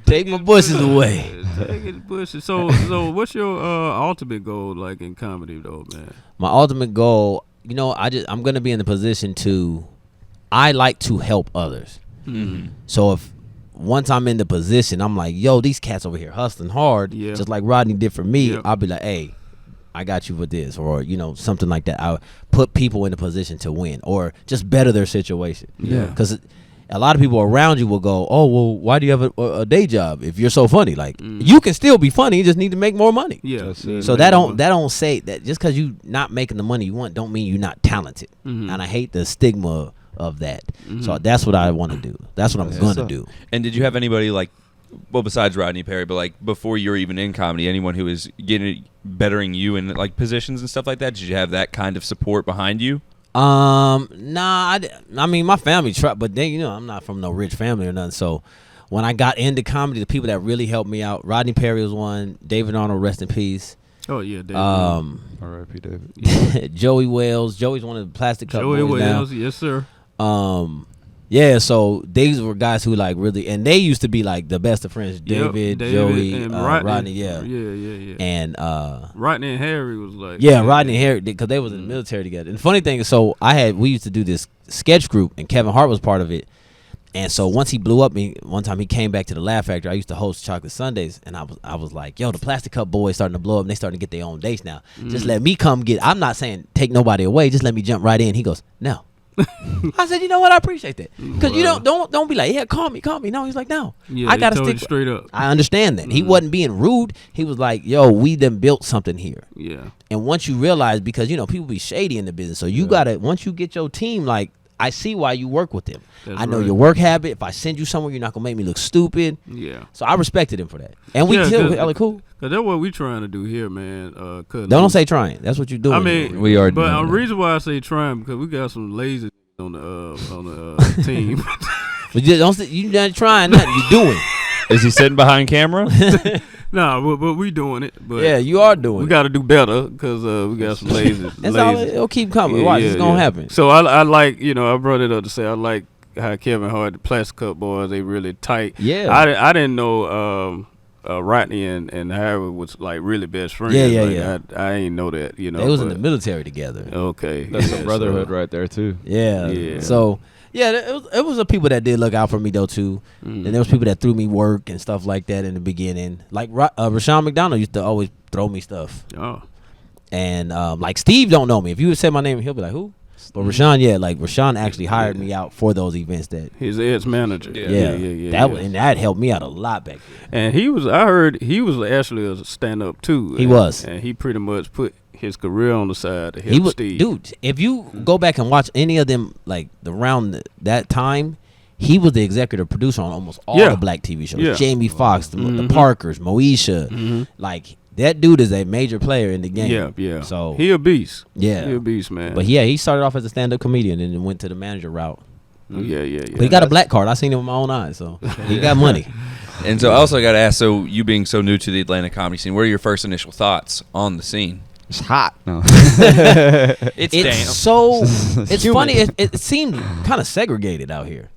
C: Take my bushes away.
B: Take his bushes. So what's your ultimate goal like in comedy though, man?
C: My ultimate goal, I'm gonna be in the position I like to help others. Mm-hmm. So if once I'm in the position, I'm like, yo, these cats over here hustling hard, just like Rodney did for me. I'll be like, hey, I got you for this, or something like that. I put people in a position to win, or just better their situation. Yeah, because a lot of people around you will go, oh, well, why do you have a day job if you're so funny? Like, you can still be funny, you just need to make more money. Yeah. So that don't say that just because you not making the money you want, don't mean you're not talented. Mm-hmm. And I hate the stigma of that. So that's what I want to do. That's what I'm going to do.
A: And did you have anybody besides Rodney Perry, but before you were even in comedy, anyone who was bettering you in positions and stuff like that? Did you have that kind of support behind you?
C: Nah. I mean, my family tried, but then I'm not from no rich family or nothing. So when I got into comedy, the people that really helped me out, Rodney Perry was one. David Arnold, rest in peace.
B: Oh yeah, David.
D: R.I.P. David.
C: Joey Wells. Joey's one of the Plastic Cup boys
B: Wells,
C: now.
B: Yes sir.
C: Yeah, so these were guys who really, and they used to be the best of friends. David, Joey,
B: and
C: Rodney,
B: yeah.
C: And
B: Rodney and Harry was
C: Rodney and Harry, because they was in the military together. And the funny thing is, we used to do this sketch group, and Kevin Hart was part of it. And so once he blew up, one time he came back to the Laugh Factory. I used to host Chocolate Sundays, and I was like, yo, the Plastic Cup boys starting to blow up, and they starting to get their own dates now. Just let me come I'm not saying take nobody away, just let me jump right in. He goes, no. I said, you know what? I appreciate that. Because you don't be like, yeah, call me. No, he's like, no.
B: Yeah,
C: I gotta
B: told
C: stick
B: you straight up.
C: I understand that. He wasn't being rude. He was like, yo, we done built something here.
B: Yeah.
C: And once you realize, because people be shady in the business, so you gotta, once you get your team, like, I see why you work with them.
B: That's
C: I know
B: right.
C: your work habit. If I send you somewhere, you're not gonna make me look stupid.
B: Yeah.
C: So I respected him for that. And we like, cool.
B: Cause that's what we trying to do here, man.
C: Don't say trying. That's what you're doing.
B: I mean,
A: we are.
B: But the reason why I say trying because we got some lazy on the team.
C: But you're not trying nothing. You're doing.
A: Is he sitting behind camera?
B: Nah, but we doing it. But
C: yeah, you are doing.
B: We got to do better because we got some lazy.
C: That's all. It'll keep coming. Watch, it's gonna happen.
B: So I like, I brought it up to say I like how Kevin Hart, the Plastic Cup boys, they really tight.
C: Yeah.
B: I didn't know Rodney and Harry was like really best friends.
C: Yeah.
B: I ain't know that. They
C: was in the military together.
B: Okay,
D: that's a brotherhood right there too.
C: Yeah. So. Yeah, it was the people that did look out for me though too, and there was people that threw me work and stuff like that in the beginning. Like Rashawn McDonald used to always throw me stuff.
B: Oh,
C: and like Steve don't know me. If you would say my name, he'll be like, "Who?" But Rashawn, Rashawn actually hired me out for those events. That
B: his ex-manager.
C: Yeah. That helped me out a lot back then.
B: And I heard he was actually a stand-up too.
C: He was,
B: and he pretty much put his career on the side to help Steve.
C: Dude, if you go back and watch any of them, like around that time, he was the executive producer on almost all the black TV shows.
B: Yeah.
C: Jamie Foxx, the Parkers, Moesha, like that dude is a major player in the game.
B: Yeah.
C: So
B: he a beast.
C: Yeah,
B: he a beast, man.
C: But he started off as a stand-up comedian and then went to the manager route.
B: Yeah.
C: But he got a black card. I seen him with my own eyes, so he got money.
A: And so I also got to ask, so you being so new to the Atlanta comedy scene, what are your first initial thoughts on the scene?
D: It's hot. No.
C: It's funny. It seemed kind of segregated out here.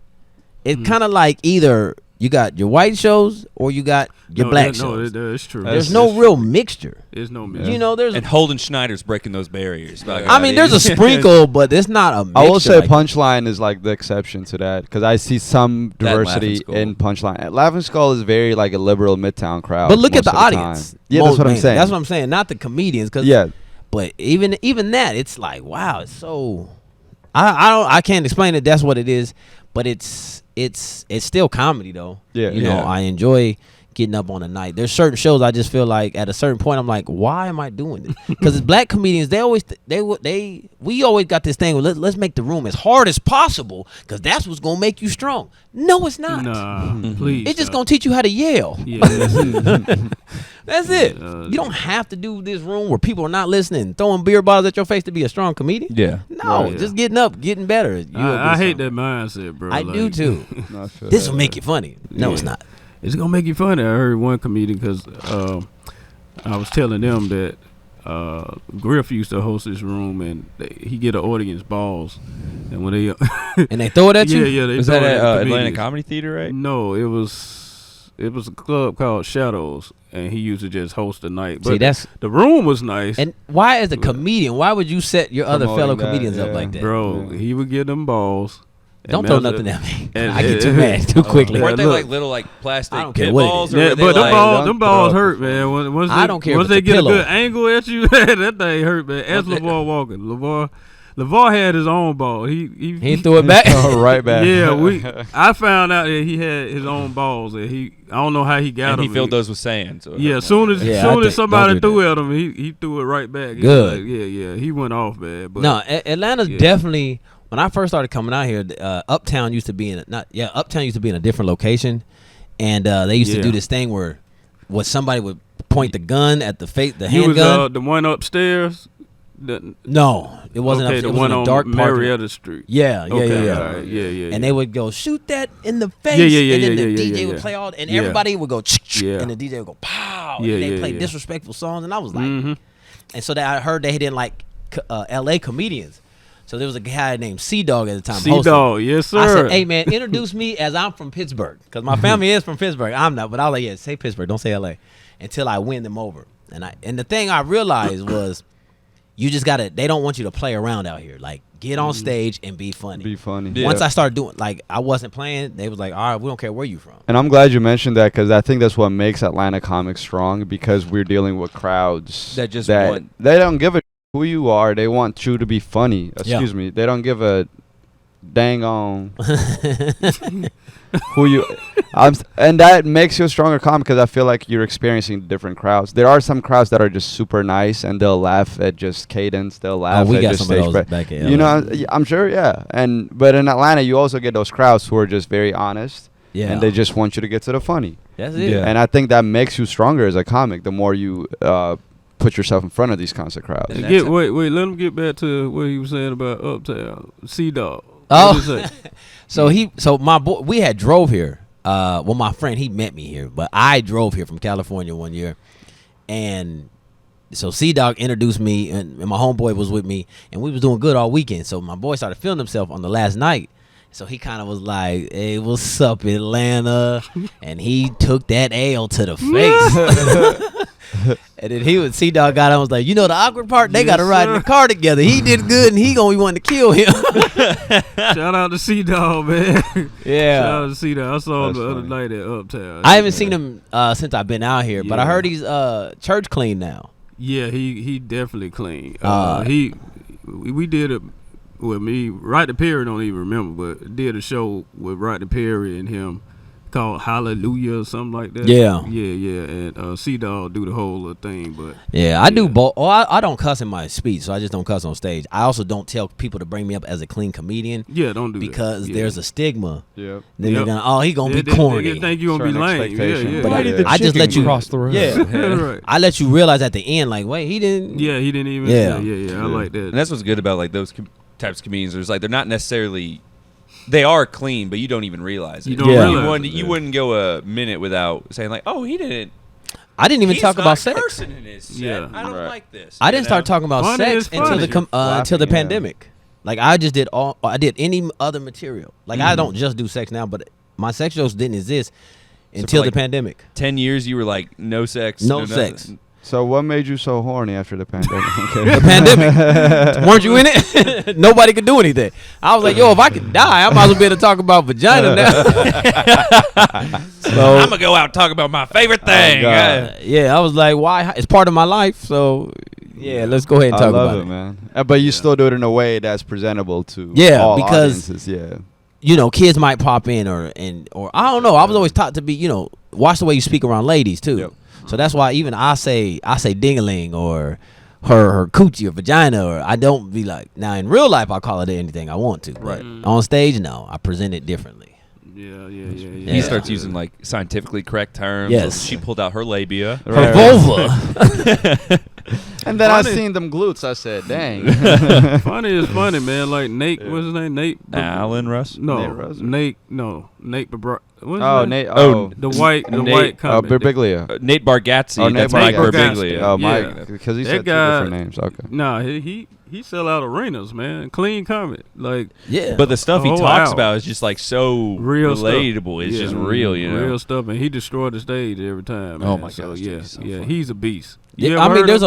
C: It's kind of like either you got your white shows or you got your black shows.
B: No, it's true.
C: There's no real mixture.
B: There's no mixture.
C: There's
A: and Holden Schneider's breaking those barriers.
C: I mean, there's a sprinkle, but it's not a mixture.
D: I will say Punchline is like the exception to that because I see some diversity in Punchline. Laughing Skull is very like a liberal Midtown crowd.
C: But look at the audience.
D: Yeah, that's what I'm saying.
C: That's what I'm saying. Not the comedians. But even that, it's like, wow, it's so. I can't explain it. That's what it is. But it's still comedy though.
D: Yeah.
C: I enjoy getting up on a night. There's certain shows I just feel like at a certain point I'm like, why am I doing this? Because as black comedians, we always got this thing. Let's make the room as hard as possible because that's what's gonna make you strong. No, it's not.
B: Nah, please.
C: It's just gonna teach you how to yell.
B: Yeah,
C: that's it. You don't have to do this room where people are not listening, throwing beer bottles at your face to be a strong comedian.
A: Yeah.
C: No, just getting up, getting better.
B: I hate that mindset, bro.
C: I do too. This will make you funny. No, it's not.
B: It's gonna make you funny. I heard one comedian because I was telling them that Griff used to host this room and he get an audience balls, and when they
C: and they throw it at you.
B: Yeah, they
A: was
B: throw
A: that
B: it
A: at
B: at
A: Atlanta Comedy Theater, right?
B: No, it was a club called Shadows, and he used to just host the night. But
C: See,
B: the room was nice.
C: And why, as a comedian, why would you set your other fellow comedians up like that,
B: bro? He would get them balls.
C: Don't throw nothing at me. I get too mad too quickly.
A: Weren't they like little plastic
C: I don't care
A: pit
C: what
A: balls?
B: Yeah, but them balls hurt, man. Once
C: I don't care.
B: Once they get a good angle at you, that thing hurt, man. Ask LeVar Walker. LeVar had his own ball. He
C: threw it back.
D: Right back.
B: Yeah, I found out that he had his own balls, and I don't know how he got them.
A: He filled those with sand. So
B: as soon as somebody threw at him, he threw it right back.
C: Good.
B: Like, he went off, man. But
C: no, Atlanta's definitely. When I first started coming out here, Uptown used to be in a different location, and they used to do this thing where somebody would point the gun at the handgun.
B: Was the one upstairs.
C: No, it wasn't.
B: Okay,
C: it
B: the
C: was
B: one
C: in a
B: on
C: dark
B: Marietta Street.
C: Yeah.
B: Right. Yeah.
C: And they would go shoot that in the face, and then the DJ would play all, and everybody would go, and the DJ would go pow, and they play disrespectful songs, and I was like, and so that I heard they didn't like L.A. comedians. So there was a guy named C-Dog at the time.
B: C-Dog, yes, sir.
C: I said, hey, man, introduce me as I'm from Pittsburgh. Because my family is from Pittsburgh. I'm not, but I was like, say Pittsburgh, don't say L.A. Until I win them over. And the thing I realized was you just got to, they don't want you to play around out here. Like, get on stage and be funny.
D: Be funny.
C: Yeah. Once I started doing, like, I wasn't playing, they was like, all right, we don't care where you from.
D: And I'm glad you mentioned that because I think that's what makes Atlanta comics strong because we're dealing with crowds
A: that just
D: they don't give a who you are. They want you to be funny. Excuse me. They don't give a dang on who you and that makes you a stronger comic because I feel like you're experiencing different crowds. There are some crowds that are just super nice and they'll laugh at just cadence. They'll laugh
C: we
D: at
C: got
D: just
C: some of
D: stage
C: those back in LA.
D: You know, I'm sure, yeah. But in Atlanta, you also get those crowds who are just very honest.
C: Yeah.
D: And they just want you to get to the funny.
C: That's it.
A: Yeah.
D: And I think that makes you stronger as a comic the more you put yourself in front of these kinds of crowds.
A: And
B: Wait, let him get back to what he was saying about Uptown. C-Dog.
C: Oh, so my boy, we had drove here. Well, my friend, he met me here, but I drove here from California one year, and so C-Dog introduced me, and my homeboy was with me, and we was doing good all weekend. So my boy started feeling himself on the last night. So he kind of was like, "Hey, what's up, Atlanta?" And he took that L to the face. And then C-Dog got on and was like, you know the awkward part? They got to ride in the car together. He did good, and he going to be wanting to kill him.
B: Shout out to C-Dog, man.
C: Yeah.
B: Shout out to C-Dog. I saw him
D: That's
B: the other
D: funny.
B: night at Uptown.
C: I haven't seen him since I've been out here, but I
B: Yeah.
C: heard he's church clean now.
B: Yeah, he definitely clean. We did it with me. Rodney Perry don't even remember, but did a show with Rodney Perry and him called Hallelujah or something like that.
C: Yeah.
B: And C-Dog do the whole little thing, but
C: Yeah, I do both. Oh, I don't cuss in my speech, so I just don't cuss on stage. I also don't tell people to bring me up as a clean comedian
B: yeah, don't do
C: because
B: that.
C: there's a stigma.
D: Yep.
C: Then
B: Yep.
C: they're gonna, he gonna be
B: They
C: corny.
B: think you gonna be
D: Certain
B: lame.
D: expectation.
B: Yeah,
C: But
B: yeah.
D: Why did the
C: I just let you
A: cross the road?
C: Yeah,
B: Right.
C: I let you realize at the end, like, wait, he didn't.
B: Yeah, he didn't even.
C: Yeah.
B: Yeah. I like that.
A: And that's what's good about like those types of comedians. There's like they're not necessarily, they are clean, but you don't even realize it.
B: You don't
C: Yeah.
B: realize
A: You wouldn't go a minute without saying like, oh, he didn't.
C: I didn't even
A: He's
C: talk
A: not
C: about sex.
A: cursing in his set.
B: Yeah.
A: I don't
D: Right.
A: like this.
C: I
A: you
C: didn't
A: know?
C: start talking about
B: Funny
C: sex
B: is
C: until
B: funny.
C: the
D: Laughing, yeah.
C: pandemic. Like I just did I did any other material. Like I don't just do sex now, but my sex shows didn't exist until
A: like,
C: the pandemic.
A: 10 years you were like no sex.
C: No
A: nothing.
C: sex.
D: So what made you so horny after the pandemic?
C: The pandemic. Weren't you in it? Nobody could do anything. I was like, yo, if I could die, I might as well be able to talk about vagina now. So
A: I'm gonna go out and talk about my favorite thing.
D: God.
C: yeah, I was like, why? It's part of my life. So yeah, let's go ahead and
D: I
C: talk
D: love
C: about
D: it,
C: it.
D: man. But you still do it in a way that's presentable to
C: Yeah,
D: all
C: because-
D: audiences. Yeah.
C: You know, kids might pop in or I don't know. I was always taught to be, watch the way you speak around ladies too.
D: Yep.
C: So that's why even I say ding-a-ling or her coochie or vagina, or I don't be like, now in real life I call it anything I want to. Right. On stage, no, I present it differently.
B: Yeah.
C: Yeah.
A: He starts using like scientifically correct terms.
C: Yes.
A: She pulled out her labia.
C: Her vulva.
D: And then
B: Funny.
D: I seen them glutes. I said, dang.
B: Funny is funny, man. Like Nate, what's his name? Nate.
A: Alan Russ.
B: No,
D: Nate Russ?
B: Nate. What's his
D: Oh,
B: name?
D: Nate.
A: Oh,
B: The white
A: Nate-
B: comic.
D: Birbiglia.
A: Nate Bargatze.
D: Oh, Nate
A: That's Mike
B: Bargatze.
A: Birbiglia.
D: Oh,
B: Yeah.
D: Mike. Because he
B: That
D: said
B: guy-
D: two different names. Okay.
B: Nah, he sell out arenas, man. Clean comic, like
C: Yeah.
A: But the stuff he
B: Oh,
A: talks
B: wow.
A: about is just like so
B: real stuff.
A: relatable. It's
B: Yeah.
A: just real,
B: real stuff, and he destroyed the stage every time.
A: Oh
B: man.
A: my
B: so,
A: gosh,
B: yeah,
A: dude, he's so
B: yeah,
A: funny.
B: he's a beast.
C: Yeah,
B: You ever
C: I mean,
B: heard
C: there's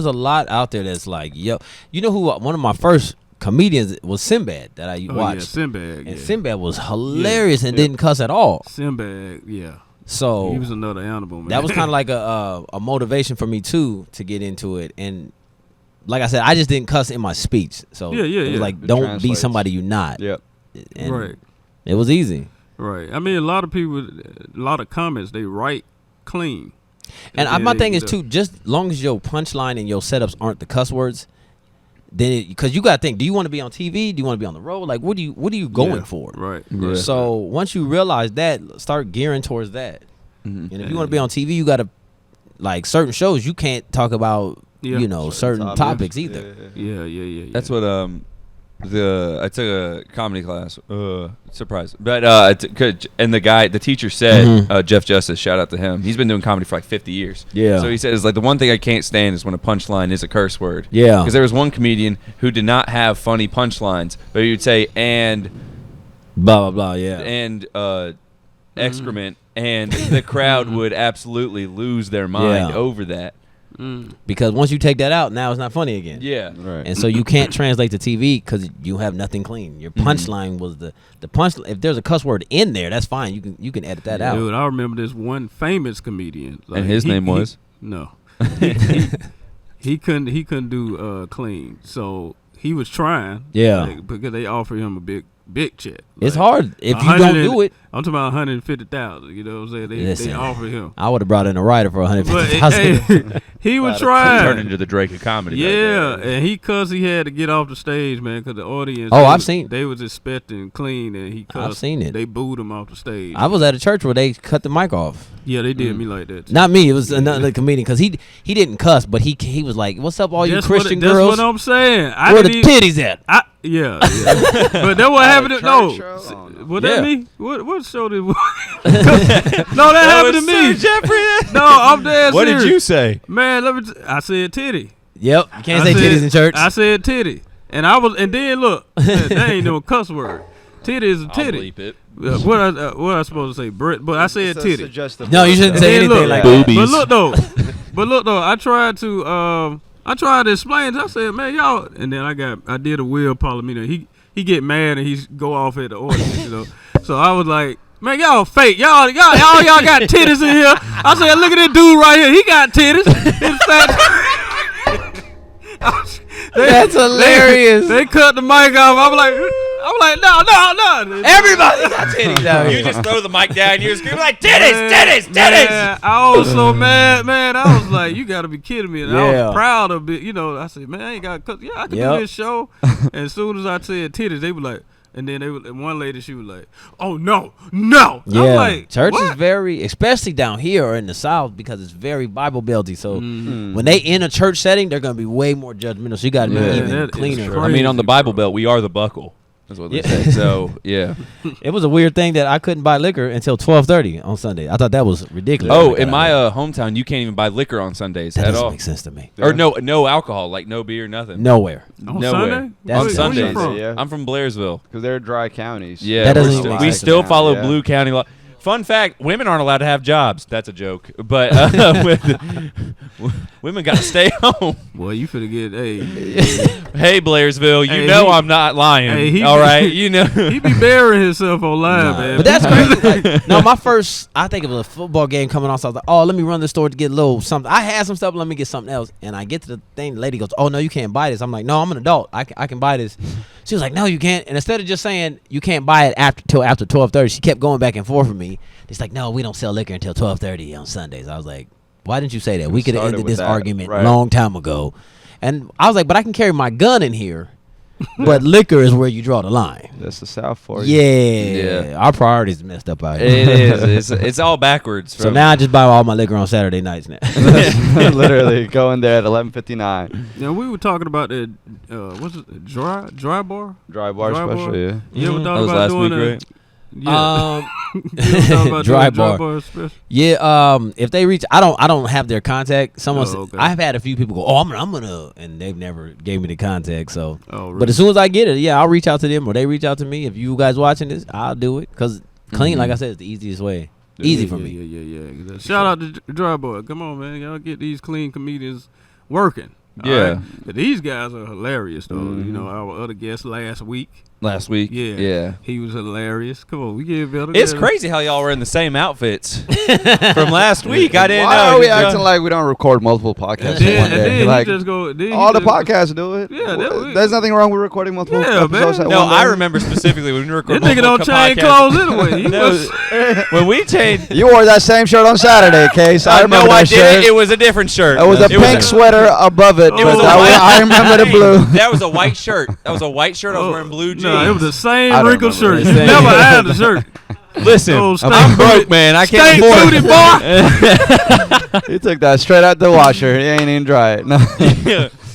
B: of
C: a lot out there that's like, yo, you know who? One of my first comedians was Sinbad that I
B: Yeah,
C: watched,
B: Sinbad.
C: and
B: Yeah.
C: Sinbad was hilarious and
B: Yeah.
C: didn't cuss at all.
B: Sinbad, yeah.
C: So
B: He was another animal, man.
C: that was kind of like a motivation for me too to get into it. And like I said, I just didn't cuss in my speech. So
B: Yeah, yeah,
C: it was
B: yeah.
C: like,
D: It
C: don't be
D: translates.
C: somebody you're not.
D: Yep.
C: And
B: right,
C: It was easy.
B: right. I mean, a lot of people, a lot of comments, they write clean.
C: And
B: Yeah,
C: my thing is
B: the-
C: too, just long as your punchline and your setups aren't the cuss words, then because you gotta think, do you want to be on TV? Do you want to be on the road? Like, what are you going
B: Yeah,
C: for?
B: Right.
A: Yeah.
C: So once you realize that, start gearing towards that.
A: Mhm.
C: And if you want to be on TV, you gotta like certain shows. You can't talk about
B: Yeah.
C: certain topics either.
B: Yeah.
A: That's what I took a comedy class. Surprise! But and the teacher said,
C: Mhm.
A: Jeff Justice, shout out to him. He's been doing comedy for like 50 years.
C: Yeah.
A: So he says like the one thing I can't stand is when a punchline is a curse word.
C: Yeah.
A: Because there was one comedian who did not have funny punchlines, but he would say and
C: Blah blah blah. Yeah.
A: and excrement, and the crowd would absolutely lose their mind
C: Yeah.
A: over that.
C: Because once you take that out, now it's not funny again.
A: Yeah.
D: Right.
C: And so you can't translate to TV because you have nothing clean. Your punchline was the punch. If there's a cuss word in there, that's fine. You can edit that out.
B: Dude, I remember this one famous comedian.
A: And his name was?
B: No. he couldn't do clean. So he was trying.
C: Yeah.
B: like, because they offered him a big big check.
C: It's
B: Like,
C: hard if you don't do it.
B: I'm talking about 150,000. You know what I'm saying? They offer him.
C: I would have brought in a writer for 150,000.
B: Hey, he would try.
A: Turn into the Drake of comedy.
B: Yeah, and he had to get off the stage, man, because the audience.
C: I've seen.
B: They was expecting clean, and he cussed.
C: I've seen it.
B: They booed him off the stage.
C: I was at a church where they cut the mic off.
B: Yeah, they did me like that. Too.
C: Not me. It was another comedian because he didn't cuss, but he was like, "What's up, all you Christian girls?
B: That's what I'm saying.
C: Where the titties at?"
B: Yeah. But that what happened. What that mean? What show did? No, that happened to me.
A: Jeffrey.
B: No, I'm dead
A: What
B: serious.
A: did you say?
B: Man, I said titty.
C: Yep, you can't say titties in church.
B: I said titty, and then look, that ain't no cuss word. Titty is a titty.
A: I'll bleep it.
B: What I supposed to say, Brett? But I said titty.
C: No, you shouldn't say anything like that.
A: Boobies.
B: But look though, I tried to explain. I said, man, y'all, and then I did a Will Palomino. He get mad and he go off at the audience, you know. So I was like, man, y'all fake. Y'all got titties in here. I said, look at this dude right here. He got titties.
C: That's hilarious.
B: They cut the mic off. I'm like, no.
C: Everybody got titties out here.
A: You just throw the mic down. You're screaming like titties.
B: Man, I was so mad, man. I was like, you got to be kidding me. And I was proud of it. You know, I said, man, I ain't got cut. Yeah, I can do this show. And as soon as I said titties, they were like. And then one lady, she was like, "Oh no!"
C: Yeah,
B: I'm like,
C: church
B: what?
C: is very, especially down here or in the South, because it's very Bible belty. So when they in a church setting, they're gonna be way more judgmental. So you got to be even cleaner.
A: I mean, on the Bible Belt, we are the buckle. That's what they say. So yeah,
C: it was a weird thing that I couldn't buy liquor until 12:30 on Sunday. I thought that was ridiculous.
A: Oh, in my hometown, you can't even buy liquor on Sundays
C: that
A: at
C: doesn't
A: all.
C: Make sense to me.
A: Or no alcohol, like no beer, nothing.
C: Nowhere.
B: On
A: Nowhere.
B: Sunday?
C: That's
A: on Sundays.
D: Yeah.
A: I'm from Blairsville.
D: Because they're dry counties.
A: Yeah,
C: That doesn't even make
A: we
C: sense
A: still
C: to me.
A: follow Blue County law. Fun fact: women aren't allowed to have jobs. That's a joke, but women got to stay home.
B: Boy, you finna get
A: Hey, Blairsville, you know I'm not lying. All right, you know
B: he be burying himself on live, man.
C: But that's crazy. Like, no, my first, I think it was a football game coming on. So I was like, oh, let me run the store to get a little something. I had some stuff. Let me get something else. And I get to the thing. The lady goes, oh no, you can't buy this. I'm like, no, I'm an adult. I can buy this. She was like, no, you can't. And instead of just saying you can't buy it till after 12:30, she kept going back and forth with me. It's like, no, we don't sell liquor until 12:30 on Sundays. I was like, why didn't you say that? We could have ended this argument a long time ago. And I was like, but I can carry my gun in here. But liquor is where you draw the line.
D: That's the South for you.
C: Yeah. Our priorities messed up out here.
A: it is. It's all backwards.
C: So now I just buy all my liquor on Saturday nights now.
D: Literally going there at 11:59.
B: Yeah, we were talking about the what's it, dry bar?
D: Dry bar special, yeah.
B: You ever
A: that
B: thought
A: was
B: about
A: last
B: doing
A: week, right?
B: Yeah. You ever thought about
C: Dry
B: doing a
C: bar.
B: special?
C: Yeah, if they reach, I don't have their contact. Someone,
B: okay.
C: I've had a few people go, oh, I'm gonna, and they've never gave me the contact. So,
B: Really?
C: but as soon as I get it, yeah, I'll reach out to them or they reach out to me. If you guys watching this, I'll do it because clean, like I said, is the easiest way. Easy for me.
B: Yeah. Shout out to Dry Boy. Come on, man. Y'all get these clean comedians working.
A: Yeah.
B: Right? But these guys are hilarious, though. You know, our other guest last week.
A: Yeah.
B: He was hilarious. Come on, we get better.
A: It's crazy how y'all were in the same outfits from last week. I didn't know.
D: Why are we acting like we don't record multiple podcasts in one day?
B: Then
D: Like,
B: he just go,
D: all the podcasts do it.
B: Yeah,
D: there's nothing wrong with recording multiple episodes at
A: No,
D: one day.
A: I remember specifically when we recorded.
B: This nigga don't change clothes anyway.
A: When we changed,
D: You wore that same shirt on Saturday, Case. I remember
A: no, I
D: that shirt.
A: didn't. It was a different shirt.
D: It was a pink sweater above it.
A: It was
D: but
A: a white-
D: I remember the blue.
A: That was a white shirt. I was wearing blue jeans.
B: No, it was the same
D: I don't
B: wrinkled shirt.
D: remember.
B: You never had the shirt.
A: Listen,
B: Oh,
A: I'm broke, man. I can't
B: Stank
A: afford
B: booty
A: it.
B: boy.
D: He took that straight out the washer. He ain't even dry it. No.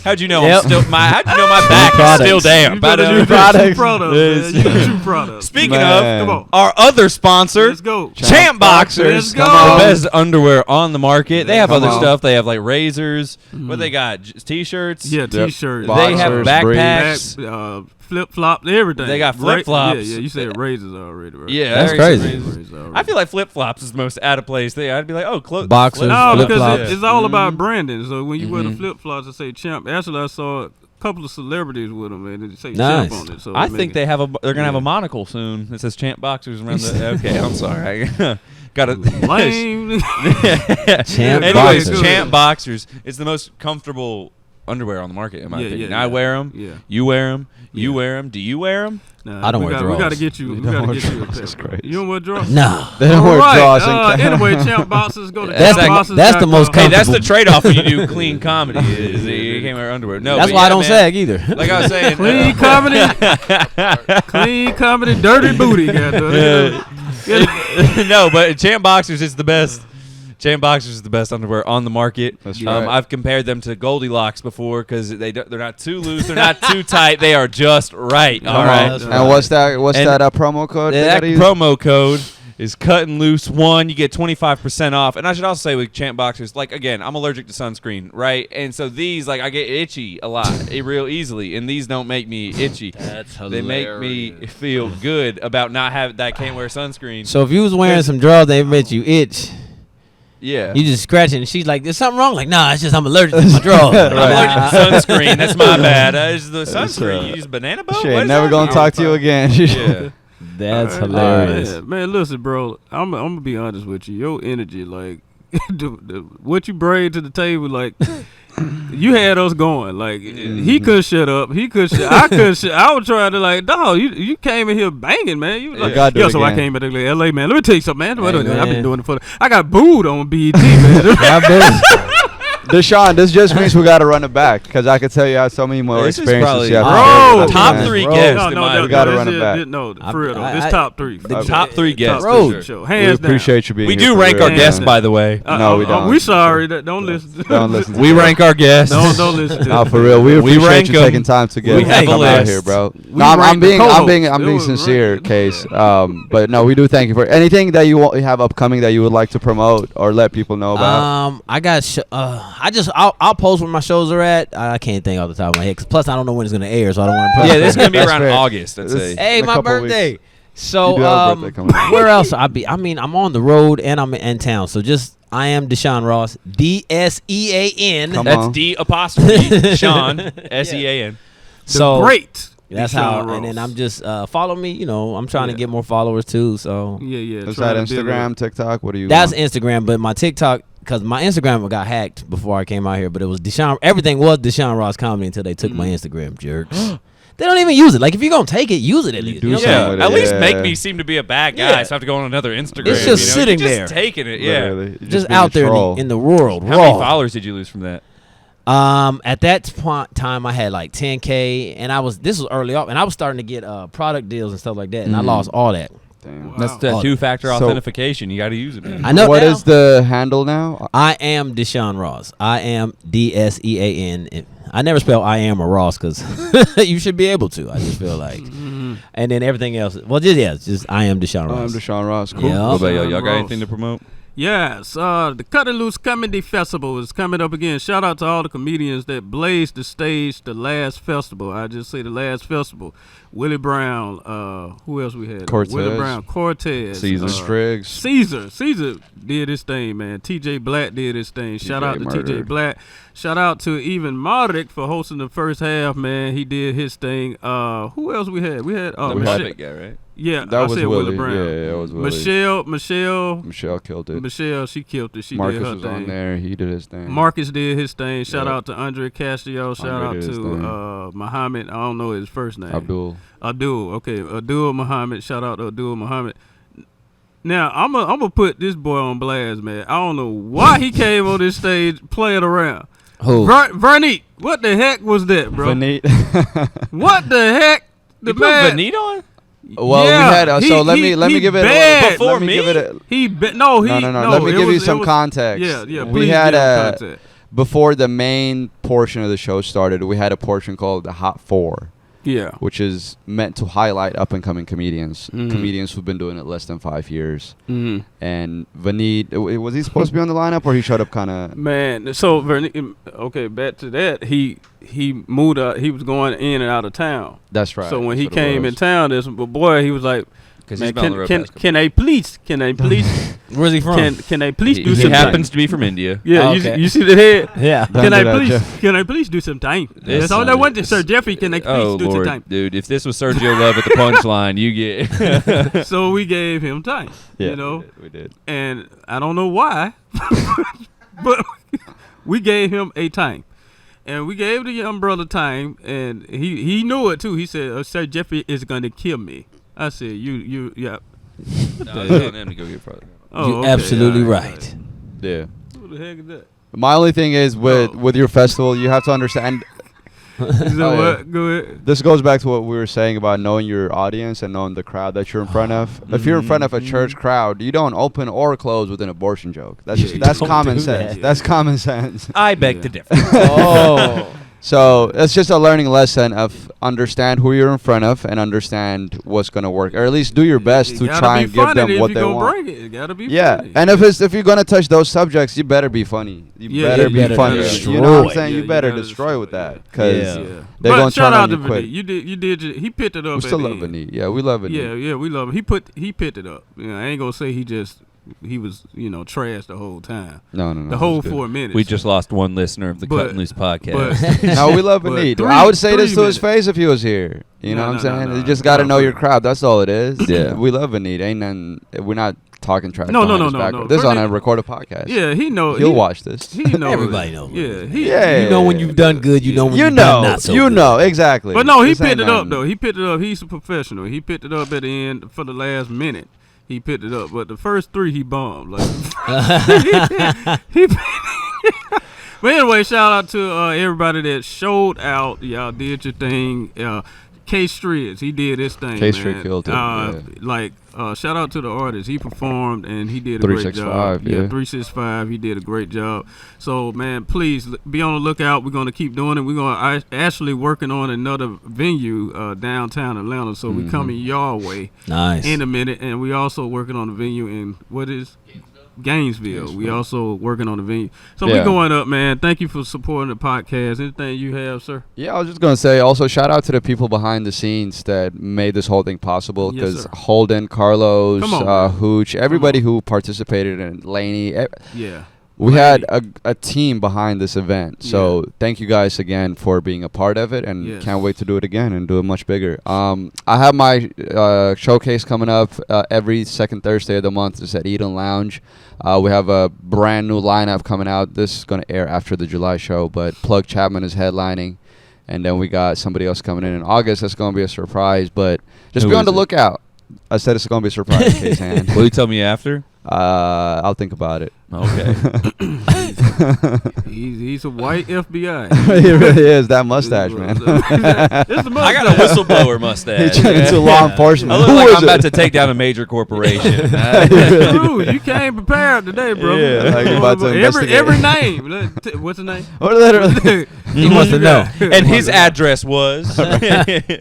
A: How'd you know?
C: Yep.
A: How'd you know my back is still damp?
B: You better do
D: products.
B: true products, man. You do true products.
A: Speaking
D: Man.
A: of,
B: Come on.
A: our other sponsor,
B: Let's go.
A: Champ Boxers.
B: Let's go.
A: The best underwear on the market. They have
D: Come
A: other
D: on.
A: stuff. They have like razors. What they got? T-shirts.
B: Yeah, T-shirts.
A: They have
D: Boxers,
A: backpacks.
B: Flip-flop, everything.
A: They got
B: Right?
A: flip-flops.
B: Yeah, you said razors already, right?
A: Yeah,
C: That's
A: there's
C: crazy.
A: some razors.
B: Razors already.
A: I feel like flip flops is the most out of place thing. I'd be like, oh,
C: Boxers,
B: No, because
C: flip-flops.
B: it's all about branding. So when you wear the flip-flops that say Champ, actually I saw a couple of celebrities with them, and it say
C: Nice.
B: Champ on it. So
A: I
B: it
A: think
B: make
A: they're gonna have a monocle soon that says Champ Boxers around the. Okay, I'm sorry. Got
B: it
A: to
B: lame.
C: Champ
A: Anyways,
C: Boxers.
A: Champ Boxers. It's the most comfortable underwear on the market, in my opinion.
B: Yeah.
A: I wear them.
B: Yeah.
A: You wear them. You
B: Yeah.
A: wear them. Do you wear them?
B: Nah,
C: I don't wear drawers.
B: We gotta get you. We gotta get you a
D: That's
B: pair.
D: crazy.
B: You don't wear drawers?
C: No.
D: They don't wear
B: Alright,
D: drawers.
B: anyway, Champ Boxes, go to
C: That's
B: Champ
C: the-
B: Boxes.
C: that's the most
A: Hey, that's the
C: comfortable.
A: trade-off when you do clean comedy. Is that you can't wear underwear. No,
C: That's
A: but
C: why I
A: yeah,
C: don't
A: man.
C: sag either.
A: Like I was saying,
B: Clean comedy, dirty booty. Goddamn.
A: no, but Champ Boxers is the best. Champ Boxers is the best underwear on the market.
D: That's right.
A: I've compared them to Goldilocks before because they're not too loose, they're not too tight, they are just right. All right.
C: That's
D: And what's that promo code? they
A: That
D: gotta use?
A: promo code is Kuttin Loose 1. You get 25% off. And I should also say with Champ Boxers, like again, I'm allergic to sunscreen, right? And so these, like, I get itchy a lot, real easily, and these don't make me itchy.
C: That's
A: They make me feel good about not having that I can't wear sunscreen.
C: So if you was wearing some drawers that made you itch,
A: Yeah.
C: you just scratching, and she's like, "There's something wrong." Like, nah, it's just I'm allergic to my drawers.
A: I'm allergic to sunscreen. That's my bad. It's the sunscreen. You use banana boat?
D: She
A: What
D: ain't
A: is
D: never
A: that?
D: gonna talk to you again.
A: Yeah.
C: That's
B: Alright.
C: hilarious.
B: Yeah, man, listen, bro. I'm gonna be honest with you. Your energy, like, what you bring to the table, like, you had us going. Like, he couldn't shut up. He could. I couldn't. I was trying to, like, dog. You came in here banging, man. You like,
D: gotta do it
B: so I
D: again.
B: came to LA, man. Let me tell you something, man.
C: Hey,
B: I've
C: man.
B: been doing it for. I got booed on BET, man.
C: I bet.
D: Deshaun, this just means we gotta run it back because I could tell you how so many more
A: This is
D: experiences
A: probably
D: you have.
B: Bro,
A: top
D: man.
A: 3
C: Bro.
A: guests.
B: No,
A: in
B: no,
A: my
B: no,
D: We gotta
B: this
D: run it
B: is-
D: back.
B: No,
C: I-
B: for real though.
C: I-
B: This
C: I-
B: top 3.
C: the
A: top 3 guests.
C: Road.
A: for sure.
B: Show.
D: We
B: Hands down.
D: appreciate you being
A: We
D: here.
A: do
D: for
A: rank
D: real.
A: our guests,
B: Yeah.
A: by the way.
D: No, we don't.
B: We sorry. Don't listen.
D: Don't listen. To
A: We
D: that.
A: rank our guests.
B: Don't listen to
D: No,
B: it.
D: for real. We
A: We
D: appreciate
A: rank
D: you
A: 'em.
D: taking time to get
A: We have a
D: come out
A: list.
D: here, bro.
B: We
D: No, I'm
B: rank the
D: being
B: co-hosts.
D: I'm
B: It
D: being
B: was
D: sincere,
B: ranked.
D: Case. But no, we do thank you for anything that you have upcoming that you would like to promote or let people know about.
C: I got. I'll post where my shows are at. I can't think off the top of my head. 'Cause plus, I don't know when it's gonna air, so I don't want to.
A: Yeah, this is going to be
D: That's
A: around
D: fair.
A: August, I'd say.
C: Hey,
D: in a
C: my
D: couple
C: birthday.
D: weeks.
C: So
D: You do have a birthday coming up.
C: where else I be? I mean, I'm on the road and I'm in town. So just I am Deshaun Ross, DSEAN.
D: Come
A: That's
D: on.
A: D apostrophe Sean SEAN.
B: The great.
C: That's
B: Deshaun
C: how.
B: Ross.
C: And then I'm just follow me. You know, I'm trying to get more followers too. So
B: Yeah.
D: Is
B: trying
D: that
B: to build
D: Instagram,
B: up.
D: TikTok? What do you?
C: that's
D: want?
C: Instagram, but my TikTok. Because my Instagram got hacked before I came out here, but it was Deshaun. Everything was Deshaun Ross comedy until they took my Instagram, jerks. They don't even use it. Like if you're gonna take it, use it at least.
D: do
C: You know what I'm
D: something
C: saying?
D: with
A: Yeah,
D: it,
A: at least
D: yeah.
A: make me seem to be a bad guy,
C: Yeah.
A: so I have to go on another Instagram.
C: It's just
A: you know?
C: sitting
A: You're
C: there.
A: just taking it, yeah.
D: Literally. You're
C: Just
D: being
C: out
D: a
C: there
D: troll.
C: in the world,
A: How many
C: raw.
A: followers did you lose from that?
C: At that time, I had like 10K, and this was early on, and I was starting to get product deals and stuff like that, and I lost all that.
D: Damn.
A: That's
B: Wow.
A: that
C: Oh,
A: two-factor
D: so-
A: authentication. You got to use it, man.
C: I know.
D: What
C: now.
D: is the handle now?
C: I am Deshaun Ross. I am DSEAN. I never spell I am or Ross because you should be able to. I just feel like, and then everything else. Well, it's just I am Deshaun Ross.
D: I'm Deshaun Ross. Cool.
C: Yeah.
A: What about y'all? Y'all got
B: Ross.
A: anything to promote?
B: Yes, the Kuttin Loose Comedy Festival is coming up again. Shout out to all the comedians that blazed the stage the last festival. I just say the last festival. Willie Brown, who else we had?
D: Cortez.
B: Willie Brown, Cortez.
A: Caesar.
D: Striggs.
B: Caesar did his thing, man. TJ Black did his thing. Shout out to
D: Murder.
B: TJ Black. Shout out to even Modric for hosting the first half, man. He did his thing. Who else we had? We had
A: The
B: Michelle.
A: puppet guy, right?
B: Yeah,
D: That
B: I
D: was
B: said
D: Willie.
B: Brown.
D: Yeah, that was Willie.
B: Michelle
D: killed it.
B: Michelle, she killed it. She
D: Marcus
B: did her
D: was
B: thing.
D: on there. He did his thing.
B: Marcus did his thing. Shout
D: Yep.
B: out to Andre Castillo. Shout
D: Andre
B: out
D: did his
B: to
D: thing.
B: Muhammad. I don't know his first name.
D: Abdul.
B: Okay. Abdul Muhammad. Shout out to Abdul Muhammad. Now I'm gonna put this boy on blast, man. I don't know why he came on this stage playing around.
C: Who?
B: Vernique, what the heck was that, bro?
D: Vanit.
B: What the heck? The
A: You put
B: man.
A: Vanita on?
D: Well,
B: Yeah,
D: we had. So let me
B: he
D: give it.
B: bad.
A: Before
D: let me
A: me?
D: give it a.
B: No.
D: Let me
B: it
D: give you
B: was-
D: some
B: it was-
D: context.
B: Yeah.
D: We
B: Please
D: had
B: give him
D: a
B: context.
D: before the main portion of the show started. We had a portion called the Hot Four,
B: Yeah.
D: which is meant to highlight up and coming comedians,
B: Mhm.
D: comedians who've been doing it less than 5 years.
B: Mm-hmm.
D: And Vanit, was he supposed to be on the lineup or he showed up kind of?
B: Man, so okay, back to that. He moved up. He was going in and out of town.
D: That's right.
B: So when he
D: That's what it
B: came
D: was.
B: in town, this boy, he was like,
A: Because
B: man,
A: he's been on the road.
B: can they please
C: Where's he from?
B: can they please do
A: He
B: something?
A: happens to be from India.
B: Yeah,
C: Oh,
B: you,
C: okay.
B: see, you see the head.
C: yeah.
D: Don't
B: Can
D: do
B: I
D: that,
B: please?
D: Jeff.
B: Can I please do some time?
A: This
B: That's all I
A: son
B: wanted,
A: is-
B: Sir Jeffrey. Can I please
A: Oh
B: do some
A: Lord,
B: time?
A: dude! If this was Sergio Love at the punchline, you get.
B: So we gave him time.
D: Yeah,
B: You know,
D: we did.
B: and I don't know why, but we gave him a time. and we gave the young brother time, and he knew it too. He said, "Sir Jeffrey is gonna kill me." I said, "You, yeah."
A: No, I was telling him to go get further.
C: You're absolutely right.
D: Yeah.
B: What the heck is that?
D: My only thing is with your festival, you have to understand.
B: What? Go ahead.
D: This goes back to what we were saying about knowing your audience and knowing the crowd that you're in front of. If you're in front of a church crowd, you don't open or close with an abortion joke. That's common sense. That's common sense.
A: I beg to differ.
C: Oh.
D: So it's just a learning lesson of understand who you're in front of and understand what's gonna work, or at least do your best to try and give them what they want.
B: It gotta be
D: funny. And
B: if
D: you're gonna touch those subjects, you better be funny. You better be funny. You know what I'm saying? You better destroy with that, because they're gonna turn on you quick.
B: You did. He picked it up.
D: We still love Vinny. Yeah, we love Vinny.
B: Yeah, we love him. He picked it up. I ain't gonna say he was trash the whole time.
D: No.
B: The whole 4 minutes.
A: We just lost one listener of the Kuttin Loose podcast.
D: No, we love Vinny. I would say this to his face if he was here. You know what I'm saying? You just got to know your crowd. That's all it is.
A: Yeah.
D: We love Vinny. Ain't nothing. We're not talking trash.
B: No.
D: This is on a recorded podcast.
B: Yeah, he knows.
D: He'll watch this.
B: He knows.
C: Everybody knows.
B: Yeah.
C: You know when you've done good. You know when you've done not so good.
D: You know, exactly.
B: But no, he picked it up, though. He picked it up. He's a professional. He picked it up at the end for the last minute. He picked it up, but the first 3 he bombed. Like, but anyway, shout out to everybody that showed out. Y'all did your thing. K-Strids, he did his thing.
D: K-Strid killed it.
B: Shout out to the artist. He performed and he did a great job. 365. He did a great job. So, man, please be on the lookout. We're going to keep doing it. We're going to actually working on another venue downtown Atlanta. So we're coming your way in a minute. And we also working on a venue in Gainesville. We also working on the venue. So we're going up, man. Thank you for supporting the podcast. Anything you have, sir?
D: Yeah, I was just going to say also shout out to the people behind the scenes that made this whole thing possible, because Holden, Carlos, Hooch, everybody who participated in it, Laney. We had a team behind this event. So thank you guys again for being a part of it, and can't wait to do it again and do it much bigger. I have my showcase coming up every second Thursday of the month. It's at Eden Lounge. We have a brand new lineup coming out. This is going to air after the July show, but Plug Chapman is headlining. And then we got somebody else coming in August. That's going to be a surprise, but just be on the lookout. I said it's going to be a surprise, K-San.
A: Will you tell me after?
D: I'll think about it.
A: Okay.
B: He's a white FBI.
D: He really is. That mustache, man.
A: I got a whistleblower mustache.
D: He turned into law enforcement.
A: I look like I'm about to take down a major corporation.
B: Dude, you came prepared today, bro.
D: Yeah, like you're about to investigate.
B: Every name. What's the name?
C: He wants to know.
A: And his address was.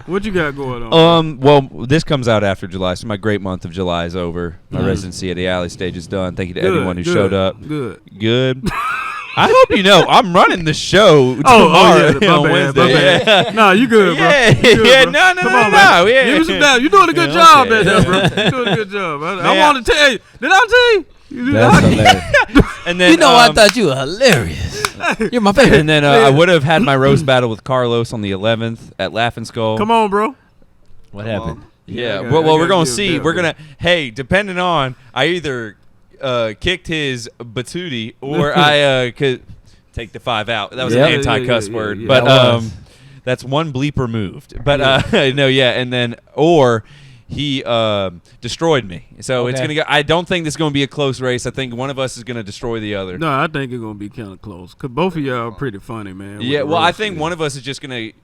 B: What you got going on?
A: Well, this comes out after July, so my great month of July is over. My residency at the Alley Stage is done. Thank you to everyone who showed up.
B: Good.
A: I hope you know I'm running the show tomorrow on Wednesday.
B: My bad. No, you good, bro.
A: Yeah,
B: you good,
A: yeah,
B: bro.
A: no.
B: Yeah. Give me some down. You're doing a good job at that, bro. You're doing a good job. I want to tell you. Did I tell you?
C: That's hilarious.
A: And then,
C: I thought you were hilarious. You're my favorite.
A: And then I would have had my roast battle with Carlos on the 11th at Laughing Skull.
B: Come on, bro.
C: What happened?
A: Yeah. Well, we're going to see. We're going to, depending on, I either kicked his batootie or I could take the 5 out. That was an anti-cuss word.
B: Yeah,
A: but that's one bleep removed. But and then, or he destroyed me. So it's going to go. I don't think this is going to be a close race. I think one of us is going to destroy the other.
B: No, I think it's going to be kind of close. Because both of y'all are pretty funny, man.
A: Yeah, well, I think one of us is just going to.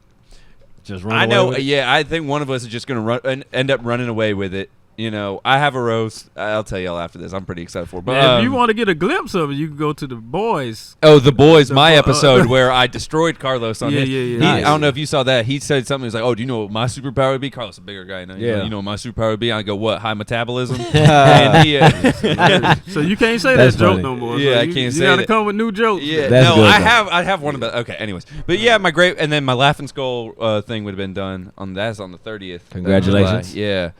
C: Just run away with it?
A: I think one of us is just going to run and end up running away with it. You know, I have a roast. I'll tell y'all after this. I'm pretty excited for it. But
B: if you want to get a glimpse of it, you can go to The Boys.
A: Oh, The Boys, my episode where I destroyed Carlos on it.
B: Yeah.
A: Nice. I don't know if you saw that. He said something. He's like, "Oh, do you know what my superpower would be?" Carlos, a bigger guy. You know what my superpower would be? I go, "What? High metabolism?" And he,
B: so you can't say that joke no more.
A: Yeah,
B: so
A: I can't say
B: You got to
A: that.
B: come with new jokes.
A: Yeah,
C: That's good,
A: I have one about. Okay, anyways, but yeah, my great, and then my Laughing Skull thing would have been done on that's on the 30th.
C: Congratulations.
A: Yeah,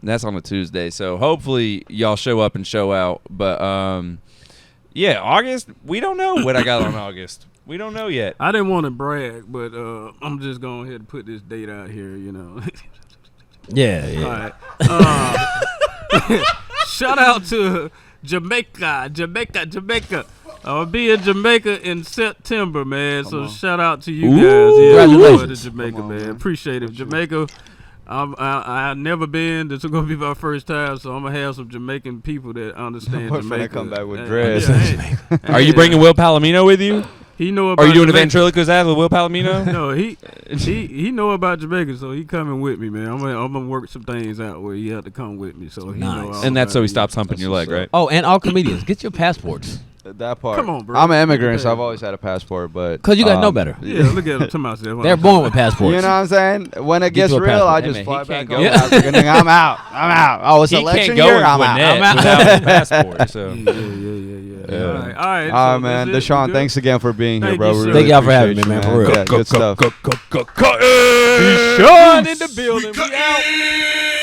A: that's on a Tuesday. So hopefully y'all show up and show out. But August, we don't know what I got on August. We don't know yet.
B: I didn't want to brag, but I'm just going ahead and put this date out here. You know.
C: Yeah.
B: All right. Shout out to Jamaica. I'll be in Jamaica in September, man. So shout out to you
A: Ooh.
B: guys. Yeah,
C: Congratulations.
B: to Jamaica, man. Appreciate it. Jamaica. I've never been. This is gonna be my first time, so I'm gonna have some Jamaican people that understand Jamaica.
D: Come back with dreads.
A: Are you bringing Will Palomino with you?
B: He know about.
A: Are you doing
B: Jamaica.
A: a ventriloquist act with Will Palomino?
B: No, he know about Jamaica, so he coming with me, man. I'm gonna work some things out where he have to come with me, so he know. all
A: And that's so
B: about
A: he
B: it.
A: stops humping your leg, right?
C: Oh, and all comedians, get your passports.
D: That part.
B: Come on, bro.
D: I'm an immigrant, so I've always had a passport, but
C: Because you got to know better.
B: Yeah, look at him to myself.
C: They're born with passports.
D: you know what I'm saying? When it
C: Get
D: gets
C: you a
D: real, I
C: passport.
D: just
A: Hey, man,
D: fly
A: he
D: back
A: can't
D: home.
A: go.
D: I'm out. Oh, it's
A: He
D: election
A: can't go
D: year.
A: in
D: I'm out.
A: Gwinnett without his passport. So.
B: Yeah. All right.
D: All right,
B: so
D: man.
B: that's it.
D: Deshaun,
B: We good?
D: thanks again for being here,
B: Thank
D: bro.
B: you,
D: We
B: sir.
D: really
C: Thank y'all for having
D: appreciate
C: me, man,
D: you,
C: for real.
D: Yeah, good stuff.
A: Deshaun in the building. We out.